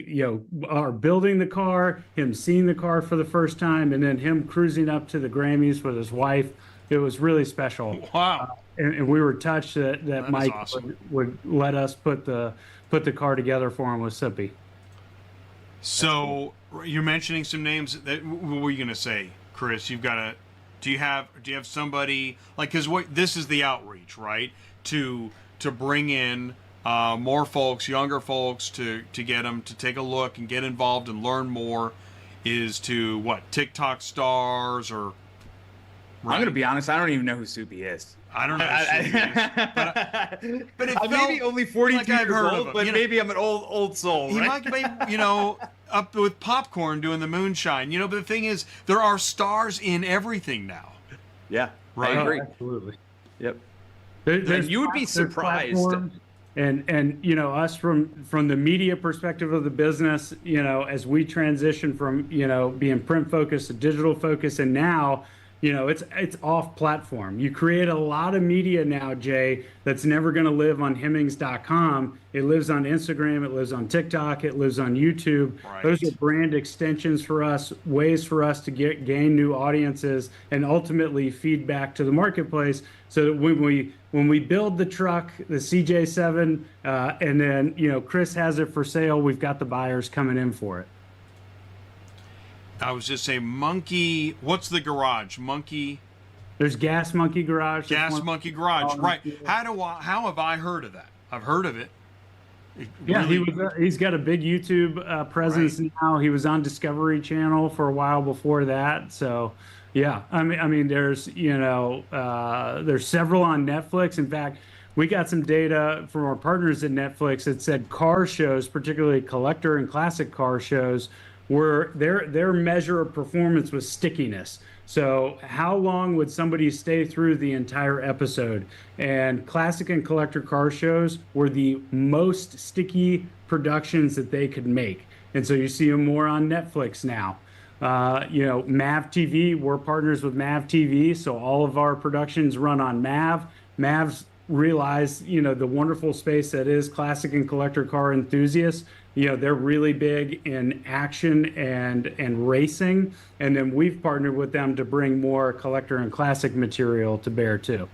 our building the car, him seeing the car for the first time, and then him cruising up to the Grammys with his wife. It was really special. Wow. And we were touched that Mike awesome. would let us put the car together for him with Sippy. So you're mentioning some names. What were you gonna say, Chris? Do you have somebody like, because this is the outreach, right? To bring in more folks, younger folks, to get them to take a look and get involved and learn more, is to what, TikTok stars or? Right? I'm gonna be honest. I don't even know who Soupy is. I don't know who Soupy is, but it I'm felt maybe only 42 like I've years heard of old, him, but maybe I'm an old soul. He Right? might be, up with popcorn doing the moonshine. But the thing is, there are stars in everything now. Yeah, Right. I agree. Absolutely. Yep. There's you would be there's surprised. platforms, and us from the media perspective of the business, as we transition from being print focused to digital focused, and now it's off platform. You create a lot of media now, Jay, that's never going to live on Hemmings.com. It lives on Instagram, it lives on TikTok, it lives on YouTube. Right. Those are brand extensions for us, ways for us to gain new audiences and ultimately feedback to the marketplace, so that when we build the truck, the CJ7, and then Chris has it for sale, we've got the buyers coming in for it. I was just saying, Monkey. What's the garage? Monkey. There's Gas Monkey Garage. Gas Monkey Garage. Right. How have I heard of that? I've heard of it. Yeah, Really- he's got a big YouTube presence Right. now. He was on Discovery Channel for a while before that. So, yeah, I mean, there's there's several on Netflix. In fact, we got some data from our partners at Netflix that said car shows, particularly collector and classic car shows, were their measure of performance was stickiness. So how long would somebody stay through the entire episode? And classic and collector car shows were the most sticky productions that they could make. And so you see them more on Netflix now. Mav TV, we're partners with Mav TV, so all of our productions run on Mav. Mav's realized, the wonderful space that is classic and collector car enthusiasts. They're really big in action and racing, and then we've partnered with them to bring more collector and classic material to bear too.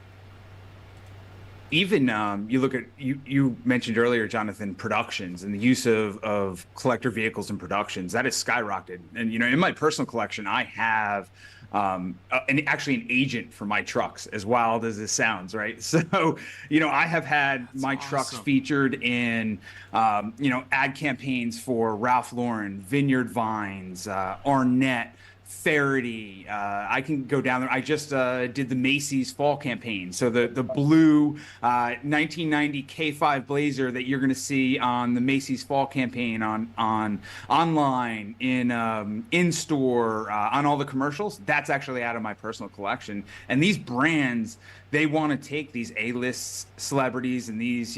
Even you look at you mentioned earlier, Jonathan, productions and the use of collector vehicles in productions that has skyrocketed. And in my personal collection, I have actually an agent for my trucks, as wild as this sounds, right? So I have had my trucks awesome. featured in ad campaigns for Ralph Lauren, Vineyard Vines, Arnett, Faraday. I can go down there. I just did the Macy's fall campaign. So the blue 1990 K5 Blazer that you're going to see on the Macy's fall campaign on online, in store, on all the commercials. That's actually out of my personal collection. And these brands, they want to take these A-list celebrities and these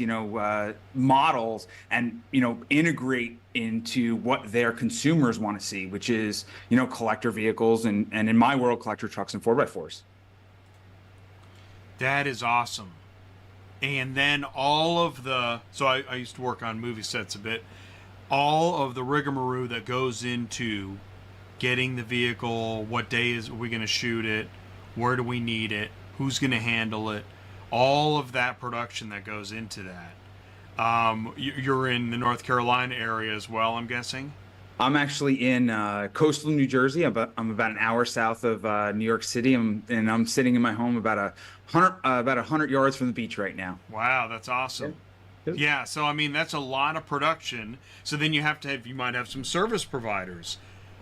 models and integrate into what their consumers want to see, which is collector vehicles and in my world, collector trucks and 4x4s. That is awesome. And then all of so I used to work on movie sets a bit. All of the rigmarole that goes into getting the vehicle, what day are we going to shoot it, where do we need it, who's going to handle it, all of that production that goes into that. You're in the North Carolina area as well, I'm guessing? I'm actually in coastal New Jersey. I'm about an hour south of New York City, and I'm sitting in my home about 100 yards from the beach right now. Wow, that's awesome. Yeah, so I mean, that's a lot of production. So then you might have some service providers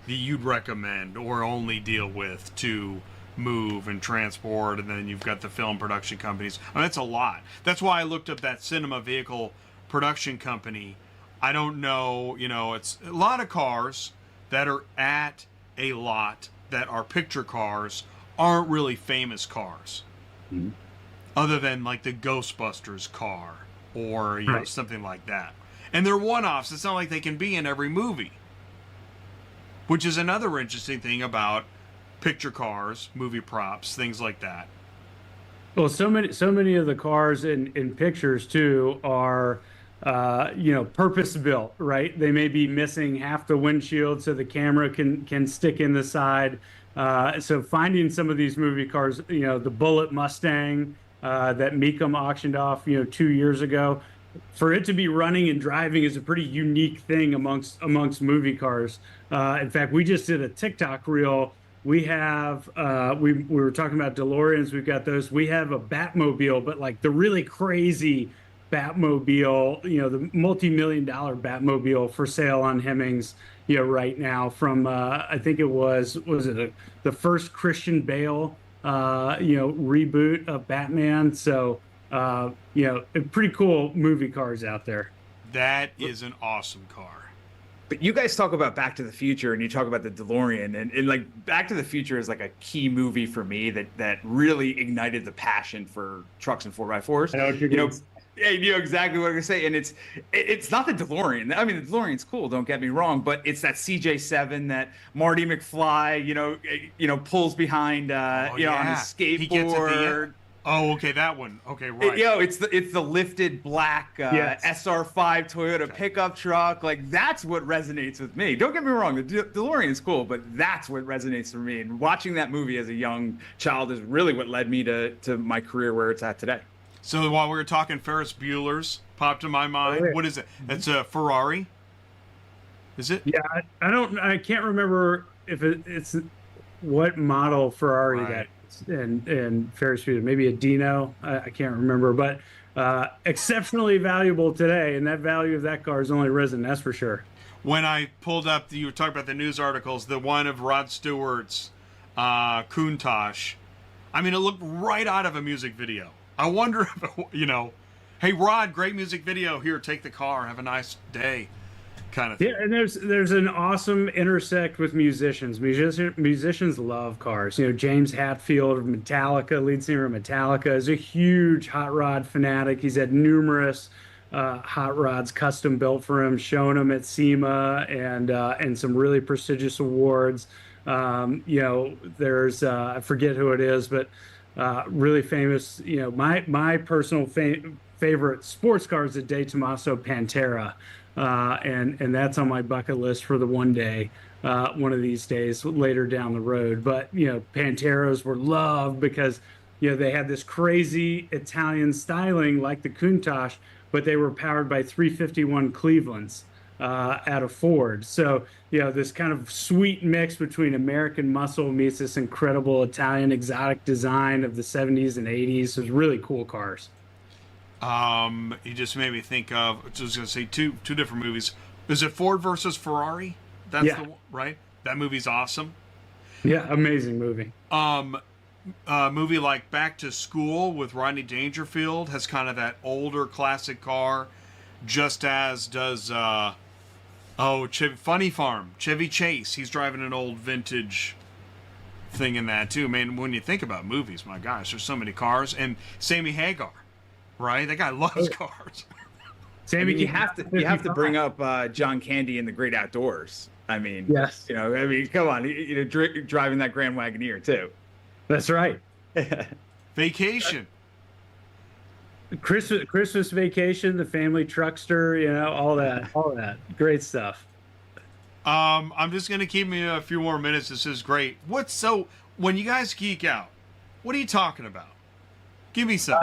that you'd recommend or only deal with to move and transport, and then you've got the film production companies. I mean, that's a lot. That's why I looked up that cinema vehicle production company. I don't know, it's a lot of cars, that are at a lot that are picture cars aren't really famous cars, other than like the Ghostbusters car or you know something like that. And they're one-offs. It's not like they can be in every movie, which is another interesting thing about picture cars, movie props, things like that. Well, so many of the cars in pictures too are, purpose built, right? They may be missing half the windshield so the camera can stick in the side. So finding some of these movie cars, the Bullet Mustang that Mecum auctioned off, 2 years ago, for it to be running and driving is a pretty unique thing amongst movie cars. In fact, we just did a TikTok reel. We have we were talking about DeLoreans. We've got those. We have a Batmobile, but like the really crazy Batmobile, the multi-million-dollar Batmobile for sale on Hemmings, right now from I think it was it the first Christian Bale reboot of Batman. So pretty cool movie cars out there. That is an awesome car. But you guys talk about Back to the Future and you talk about the DeLorean and like Back to the Future is like a key movie for me that really ignited the passion for trucks and 4x4s. I know what you're Yeah, you know exactly what I'm gonna say, and it's not the DeLorean. I mean, the DeLorean's cool. Don't get me wrong, but it's that CJ7 that Marty McFly, pulls behind, on his skateboard. He gets at the end. Oh, okay, that one. Okay, right. It's the lifted black SR5 Toyota pickup truck. Like that's what resonates with me. Don't get me wrong, the DeLorean is cool, but that's what resonates for me. And watching that movie as a young child is really what led me to my career where it's at today. So while we were talking Ferris Bueller's, popped in my mind. What is it? That's a Ferrari. Is it? Yeah, I can't remember if it's what model Ferrari that is in Ferris Bueller. Maybe a Dino. I can't remember, but exceptionally valuable today, and that value of that car has only risen. That's for sure. When I pulled up, you were talking about the news articles, the one of Rod Stewart's Countach. I mean, it looked right out of a music video. I wonder if, hey, Rod, great music video. Here, take the car. Have a nice day kind of thing. Yeah, and there's an awesome intersect with musicians. Musicians love cars. James Hetfield of Metallica, lead singer of Metallica, is a huge hot rod fanatic. He's had numerous hot rods custom built for him, shown him at SEMA and some really prestigious awards. There's I forget who it is, but really famous. My personal favorite sports car is a De Tomaso Pantera, and that's on my bucket list for the one of these days later down the road. But Panteras were loved because they had this crazy Italian styling like the Countach, but they were powered by 351 Clevelands at a Ford. So, this kind of sweet mix between American muscle meets this incredible Italian exotic design of the 70s and 80s. It was really cool cars. You just made me think of, I was going to say two different movies. Is it Ford versus Ferrari? That's the one, right? That movie's awesome. Yeah, amazing movie. Movie like Back to School with Rodney Dangerfield has kind of that older classic car, just as does Funny Farm, Chevy Chase. He's driving an old vintage thing in that too. Man, when you think about movies, my gosh, there's so many cars. And Sammy Hagar, right? That guy loves cars. Sammy, you have to bring up John Candy in The Great Outdoors. I mean, yes. Come on, driving that Grand Wagoneer too. That's right. Vacation. Christmas Vacation, the family truckster, all that great stuff. I'm just gonna keep me a few more minutes. This is great. When you guys geek out, what are you talking about? Give me some.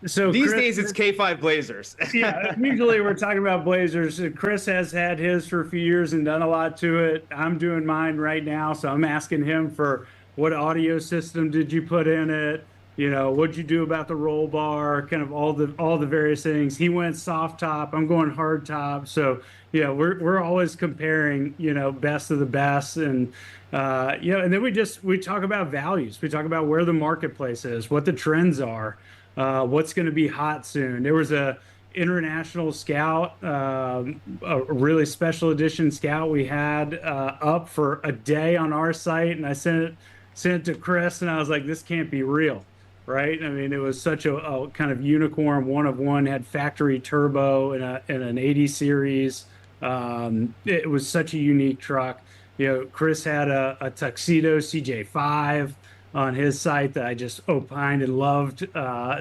So these days it's K5 Blazers. Yeah, usually we're talking about Blazers. Chris has had his for a few years and done a lot to it. I'm doing mine right now, so I'm asking him for what audio system did you put in it? What'd you do about the roll bar? Kind of all the various things. He went soft top. I'm going hard top. So we're always comparing, best of the best, and and then we talk about values. We talk about where the marketplace is, what the trends are, what's going to be hot soon. There was a International Scout, a really special edition Scout we had up for a day on our site, and I sent it to Chris, and I was like, this can't be real, right? I mean, it was such a kind of unicorn, one of one, had factory turbo in an 80 series. It was such a unique truck. Chris had a Tuxedo CJ5 on his site that I just opined and loved.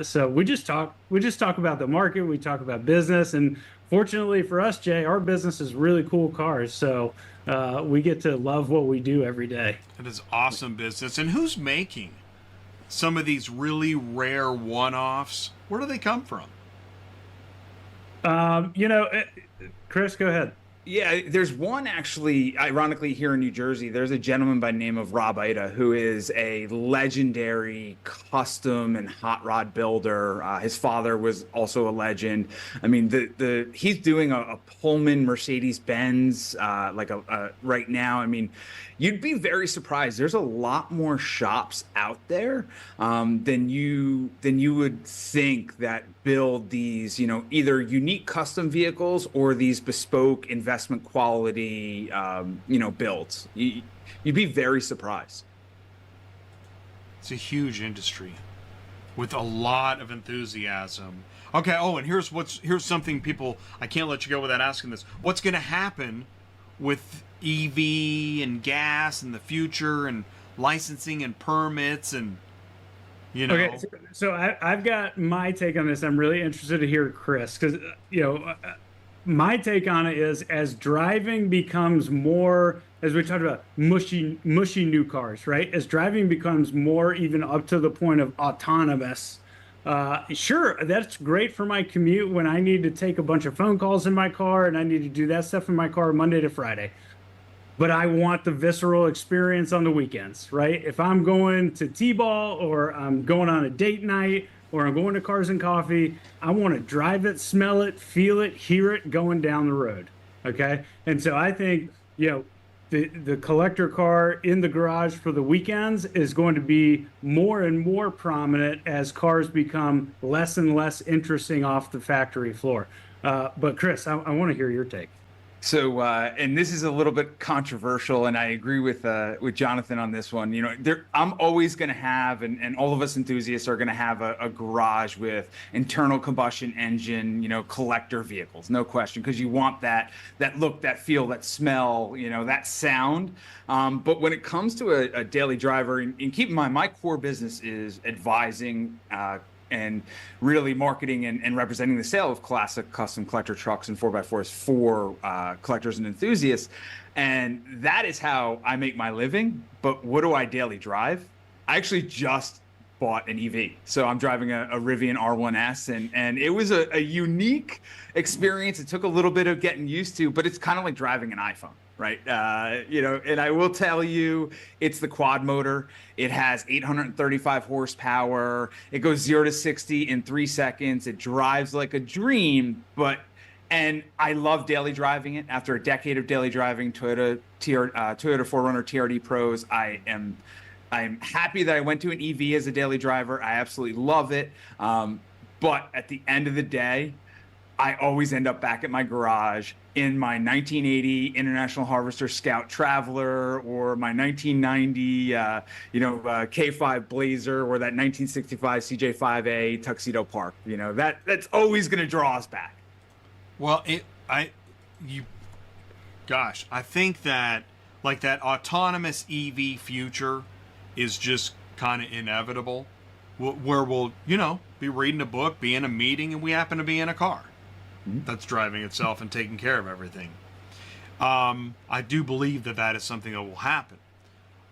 So we just talk about the market, we talk about business, and fortunately for us, Jay, our business is really cool cars. So we get to love what we do every day. It is awesome business. And who's making some of these really rare one-offs? Where do they come from? Chris, go ahead. Yeah, there's one actually, ironically, here in New Jersey. There's a gentleman by the name of Rob Ida, who is a legendary custom and hot rod builder. His father was also a legend. I mean, he's doing a Pullman Mercedes Benz right now. I mean, you'd be very surprised. There's a lot more shops out there than you would think that build these, either unique custom vehicles or these bespoke investment quality, builds. You'd be very surprised. It's a huge industry with a lot of enthusiasm. Okay. Oh, and here's something people, I can't let you go without asking this. What's going to happen with EV and gas in the future, and licensing and permits, and Okay, so I've got my take on this. I'm really interested to hear Chris, because my take on it is, as driving becomes more, as we talked about, mushy new cars, right? As driving becomes more, even up to the point of autonomous. Sure, that's great for my commute when I need to take a bunch of phone calls in my car and I need to do that stuff in my car Monday to Friday. But I want the visceral experience on the weekends, right? If I'm going to T-ball, or I'm going on a date night, or I'm going to Cars and Coffee, I want to drive it, smell it, feel it, hear it going down the road, okay? And so I think, the collector car in the garage for the weekends is going to be more and more prominent as cars become less and less interesting off the factory floor. But Chris, I want to hear your take. So, and this is a little bit controversial, and I agree with Jonathan on this one. I'm always going to have, and all of us enthusiasts are going to have a garage with internal combustion engine, collector vehicles, no question, because you want that look, that feel, that smell, that sound. But when it comes to a daily driver, and keep in mind, my core business is advising and really marketing and representing the sale of classic custom collector trucks and 4x4s for collectors and enthusiasts. And that is how I make my living. But what do I daily drive? I actually just bought an EV. So I'm driving a Rivian R1S, and it was a unique experience. It took a little bit of getting used to, but it's kind of like driving an iPhone. Right. And I will tell you, it's the quad motor. It has 835 horsepower. It goes 0 to 60 in 3 seconds. It drives like a dream. And I love daily driving it. After a decade of daily driving Toyota 4Runner TRD Pros, I'm happy that I went to an EV as a daily driver. I absolutely love it. But at the end of the day, I always end up back at my garage in my 1980 International Harvester Scout Traveler, or my 1990, K5 Blazer, or that 1965 CJ5A Tuxedo Park. That's always going to draw us back. Well, I think that, like, that autonomous EV future is just kind of inevitable, where we'll, be reading a book, be in a meeting, and we happen to be in a car that's driving itself and taking care of everything. I do believe that is something that will happen.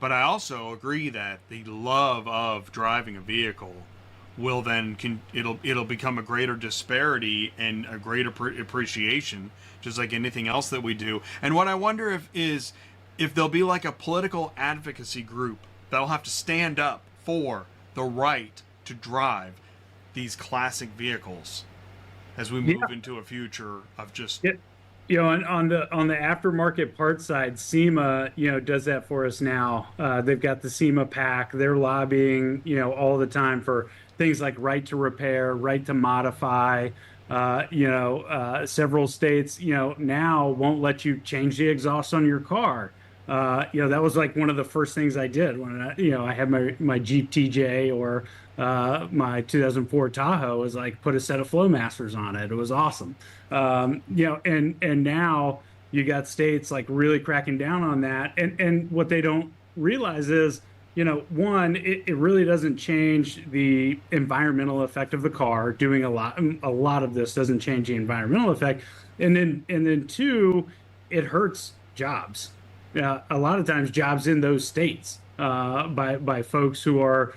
But I also agree that the love of driving a vehicle will then, it'll become a greater disparity and a greater appreciation, just like anything else that we do. And what I wonder if there'll be like a political advocacy group that'll have to stand up for the right to drive these classic vehicles as we move into a future of just... on the aftermarket parts side, SEMA, does that for us now. They've got the SEMA pack. They're lobbying, all the time for things like right to repair, right to modify. Several states, now won't let you change the exhaust on your car. That was like one of the first things I did when I had my Jeep TJ or my 2004 Tahoe, was like put a set of Flowmasters on it. It was awesome. And now you got states like really cracking down on that. And what they don't realize is, one, it really doesn't change the environmental effect of the car. Doing a lot of this doesn't change the environmental effect. And then two, it hurts jobs. A lot of times jobs in those states by folks who are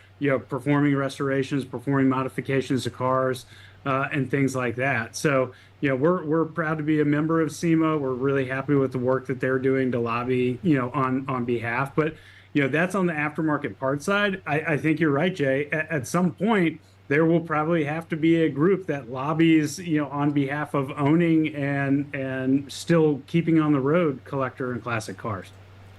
performing restorations, performing modifications to cars, and things like that. So we're proud to be a member of SEMA. We're really happy with the work that they're doing to lobby on behalf. But that's on the aftermarket part side. I think you're right, Jay. At some point, there will probably have to be a group that lobbies, on behalf of owning and still keeping on the road collector and classic cars.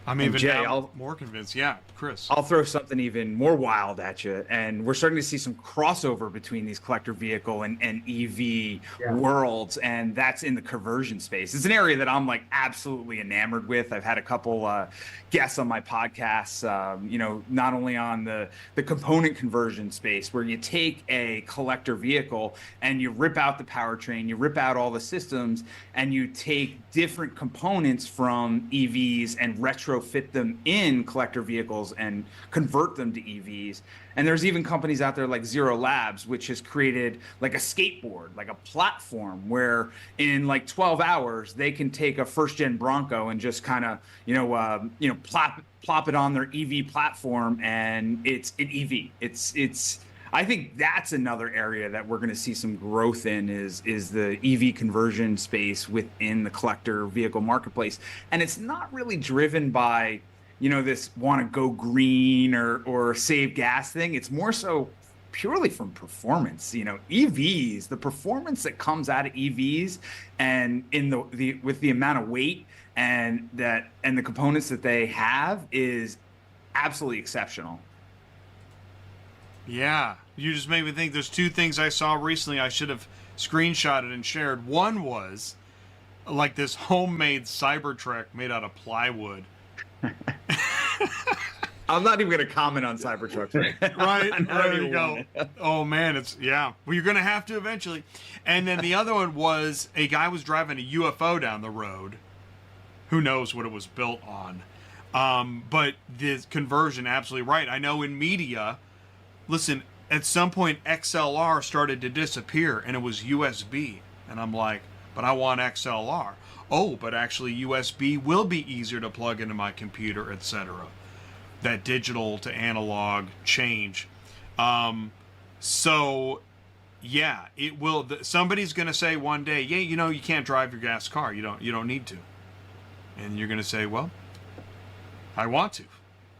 I'm even now more convinced. Yeah, Chris. I'll throw something even more wild at you. And we're starting to see some crossover between these collector vehicle and EV worlds. And that's in the conversion space. It's an area that I'm like absolutely enamored with. I've had a couple guests on my podcasts, not only on the component conversion space, where you take a collector vehicle and you rip out the powertrain, you rip out all the systems, and you take different components from EVs and retrofit them in collector vehicles and convert them to EVs. And there's even companies out there like Zero Labs, which has created like a skateboard, like a platform where in like 12 hours they can take a first gen Bronco and just kind of plop it on their EV platform, and it's an EV. It's I think that's another area that we're going to see some growth in is the EV conversion space within the collector vehicle marketplace. And it's not really driven by, this want to go green or save gas thing. It's more so purely from performance. EVs, the performance that comes out of EVs and in the with the amount of weight and the components that they have is absolutely exceptional. Yeah, you just made me think. There's two things I saw recently I should have screenshotted and shared. One was like this homemade Cybertruck made out of plywood. I'm not even going to comment on Cybertrucks. Right, there you go. Oh man, well, you're going to have to eventually. And then the other one was a guy was driving a UFO down the road. Who knows what it was built on? But the conversion, absolutely right. I know in media. Listen, at some point XLR started to disappear and it was USB. And I'm like, but I want XLR. Oh, but actually USB will be easier to plug into my computer, etc. That digital to analog change. So, yeah, it will. Somebody's going to say one day, yeah, you can't drive your gas car. You don't need to. And you're going to say, well, I want to.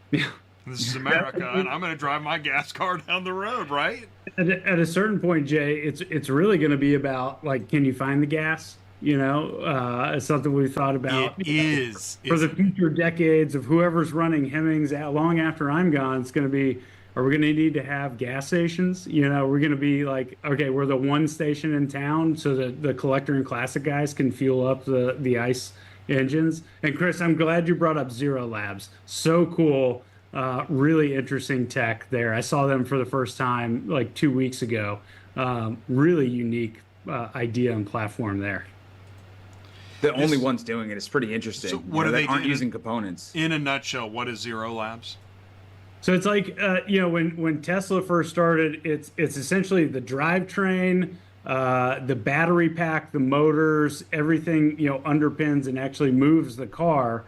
Yeah. This is America, and I'm going to drive my gas car down the road, right? At a certain point, Jay, it's really going to be about, like, can you find the gas? It's something we've thought about. It is. For the future decades of whoever's running Hemmings long after I'm gone, it's going to be, are we going to need to have gas stations? We're going to be like, okay, we're the one station in town so that the collector and classic guys can fuel up the ICE engines. And Chris, I'm glad you brought up Zero Labs. So cool. Really interesting tech there. I saw them for the first time like 2 weeks ago. Really unique idea and platform there. The only ones doing it is pretty interesting. So what are they aren't using components? In a nutshell, what is Zero Labs? So it's like when Tesla first started, it's essentially the drivetrain, the battery pack, the motors, everything underpins and actually moves the car.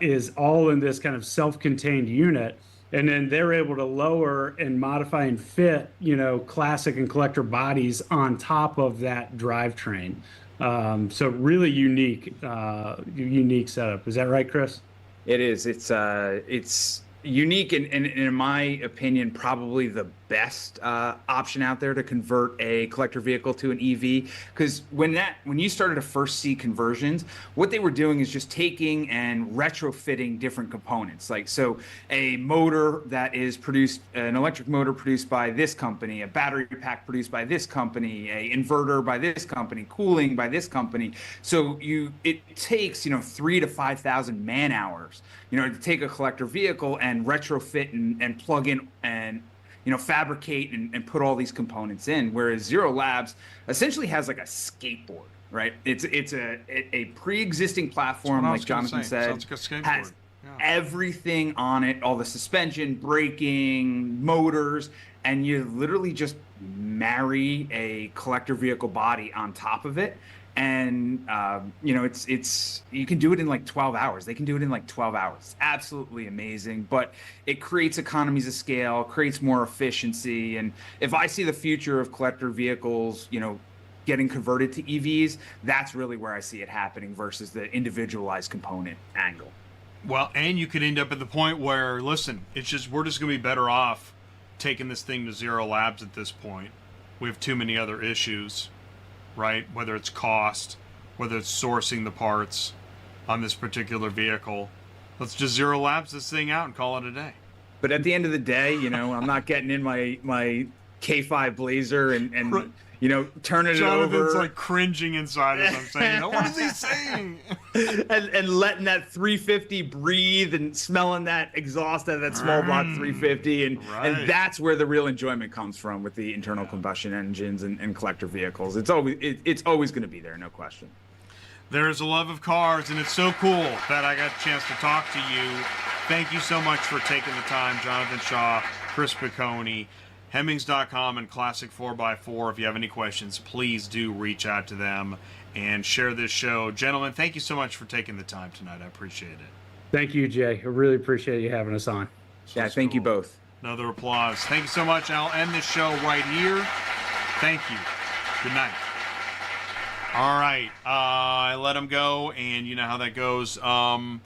Is all in this kind of self-contained unit, and then they're able to lower and modify and fit, classic and collector bodies on top of that drivetrain. So really unique setup. Is that right, Chris? It is. It's unique and in my opinion, probably the best option out there to convert a collector vehicle to an EV. Because when you started to first see conversions, what they were doing is just taking and retrofitting different components. Like, so a motor that is produced, an electric motor produced by this company, a battery pack produced by this company, a inverter by this company, cooling by this company. So it takes 3,000 to 5,000 man hours to take a collector vehicle and retrofit and plug in and fabricate and put all these components in. Whereas Zero Labs essentially has like a skateboard, right? It's a pre-existing platform, like Jonathan said, Sounds like a skateboard. has everything on it, all the suspension, braking, motors, and you literally just marry a collector vehicle body on top of it. And it's you can do it in like 12 hours. They can do it in like 12 hours. It's absolutely amazing, but it creates economies of scale, creates more efficiency. And if I see the future of collector vehicles, getting converted to EVs, that's really where I see it happening versus the individualized component angle. Well, and you could end up at the point where, listen, we're just going to be better off taking this thing to Zero Labs at this point. We have too many other issues. Right? Whether it's cost, whether it's sourcing the parts on this particular vehicle. Let's just Zero Labs this thing out and call it a day. But at the end of the day, I'm not getting in my K5 Blazer and turning it over. Jonathan's like cringing inside as I'm saying, what is he saying? and letting that 350 breathe and smelling that exhaust out of that small block 350. And that's where the real enjoyment comes from with the internal combustion engines and collector vehicles. It's always going to be there, no question. There's a love of cars, and it's so cool that I got a chance to talk to you. Thank you so much for taking the time, Jonathan Shaw, Chris Picconi. Hemmings.com and Classic 4x4. If you have any questions, please do reach out to them and share this show. Gentlemen, thank you so much for taking the time tonight. I appreciate it. Thank you, Jay. I really appreciate you having us on. Thank you both. Another applause. Thank you so much. I'll end this show right here. Thank you. Good night. All right. I let him go, and you know how that goes. I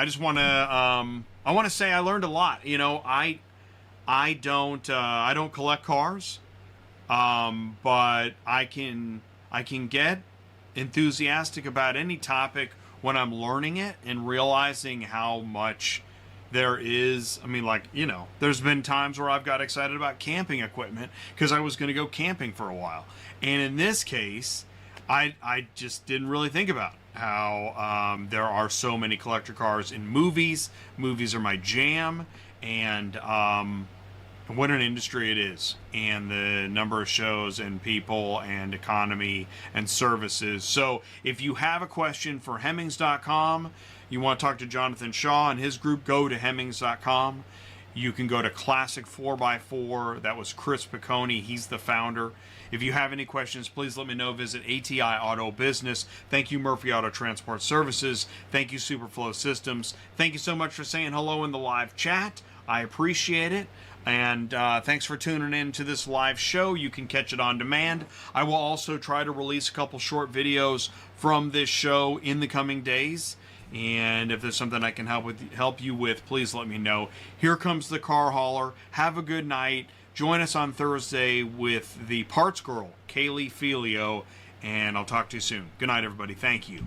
just want to say I learned a lot. I don't collect cars, but I can get enthusiastic about any topic when I'm learning it and realizing how much there is. I mean, there's been times where I've got excited about camping equipment because I was going to go camping for a while. And in this case, I just didn't really think about how there are so many collector cars in movies. Movies are my jam. And what an industry it is, and the number of shows and people and economy and services. So if you have a question for Hemmings.com, you want to talk to Jonathan Shaw and his group, go to Hemmings.com. You can go to Classic 4x4. That was Chris Picconi. He's the founder. If you have any questions, please let me know. Visit ATI Auto Business. Thank you, Murphy Auto Transport Services. Thank you, Superflow Systems. Thank you so much for saying hello in the live chat. I appreciate it. And thanks for tuning in to this live show. You can catch it on demand. I will also try to release a couple short videos from this show in the coming days. And if there's something I can help you with, please let me know. Here comes the car hauler. Have a good night. Join us on Thursday with the parts girl, Kaylee Filio, and I'll talk to you soon. Good night, everybody. Thank you.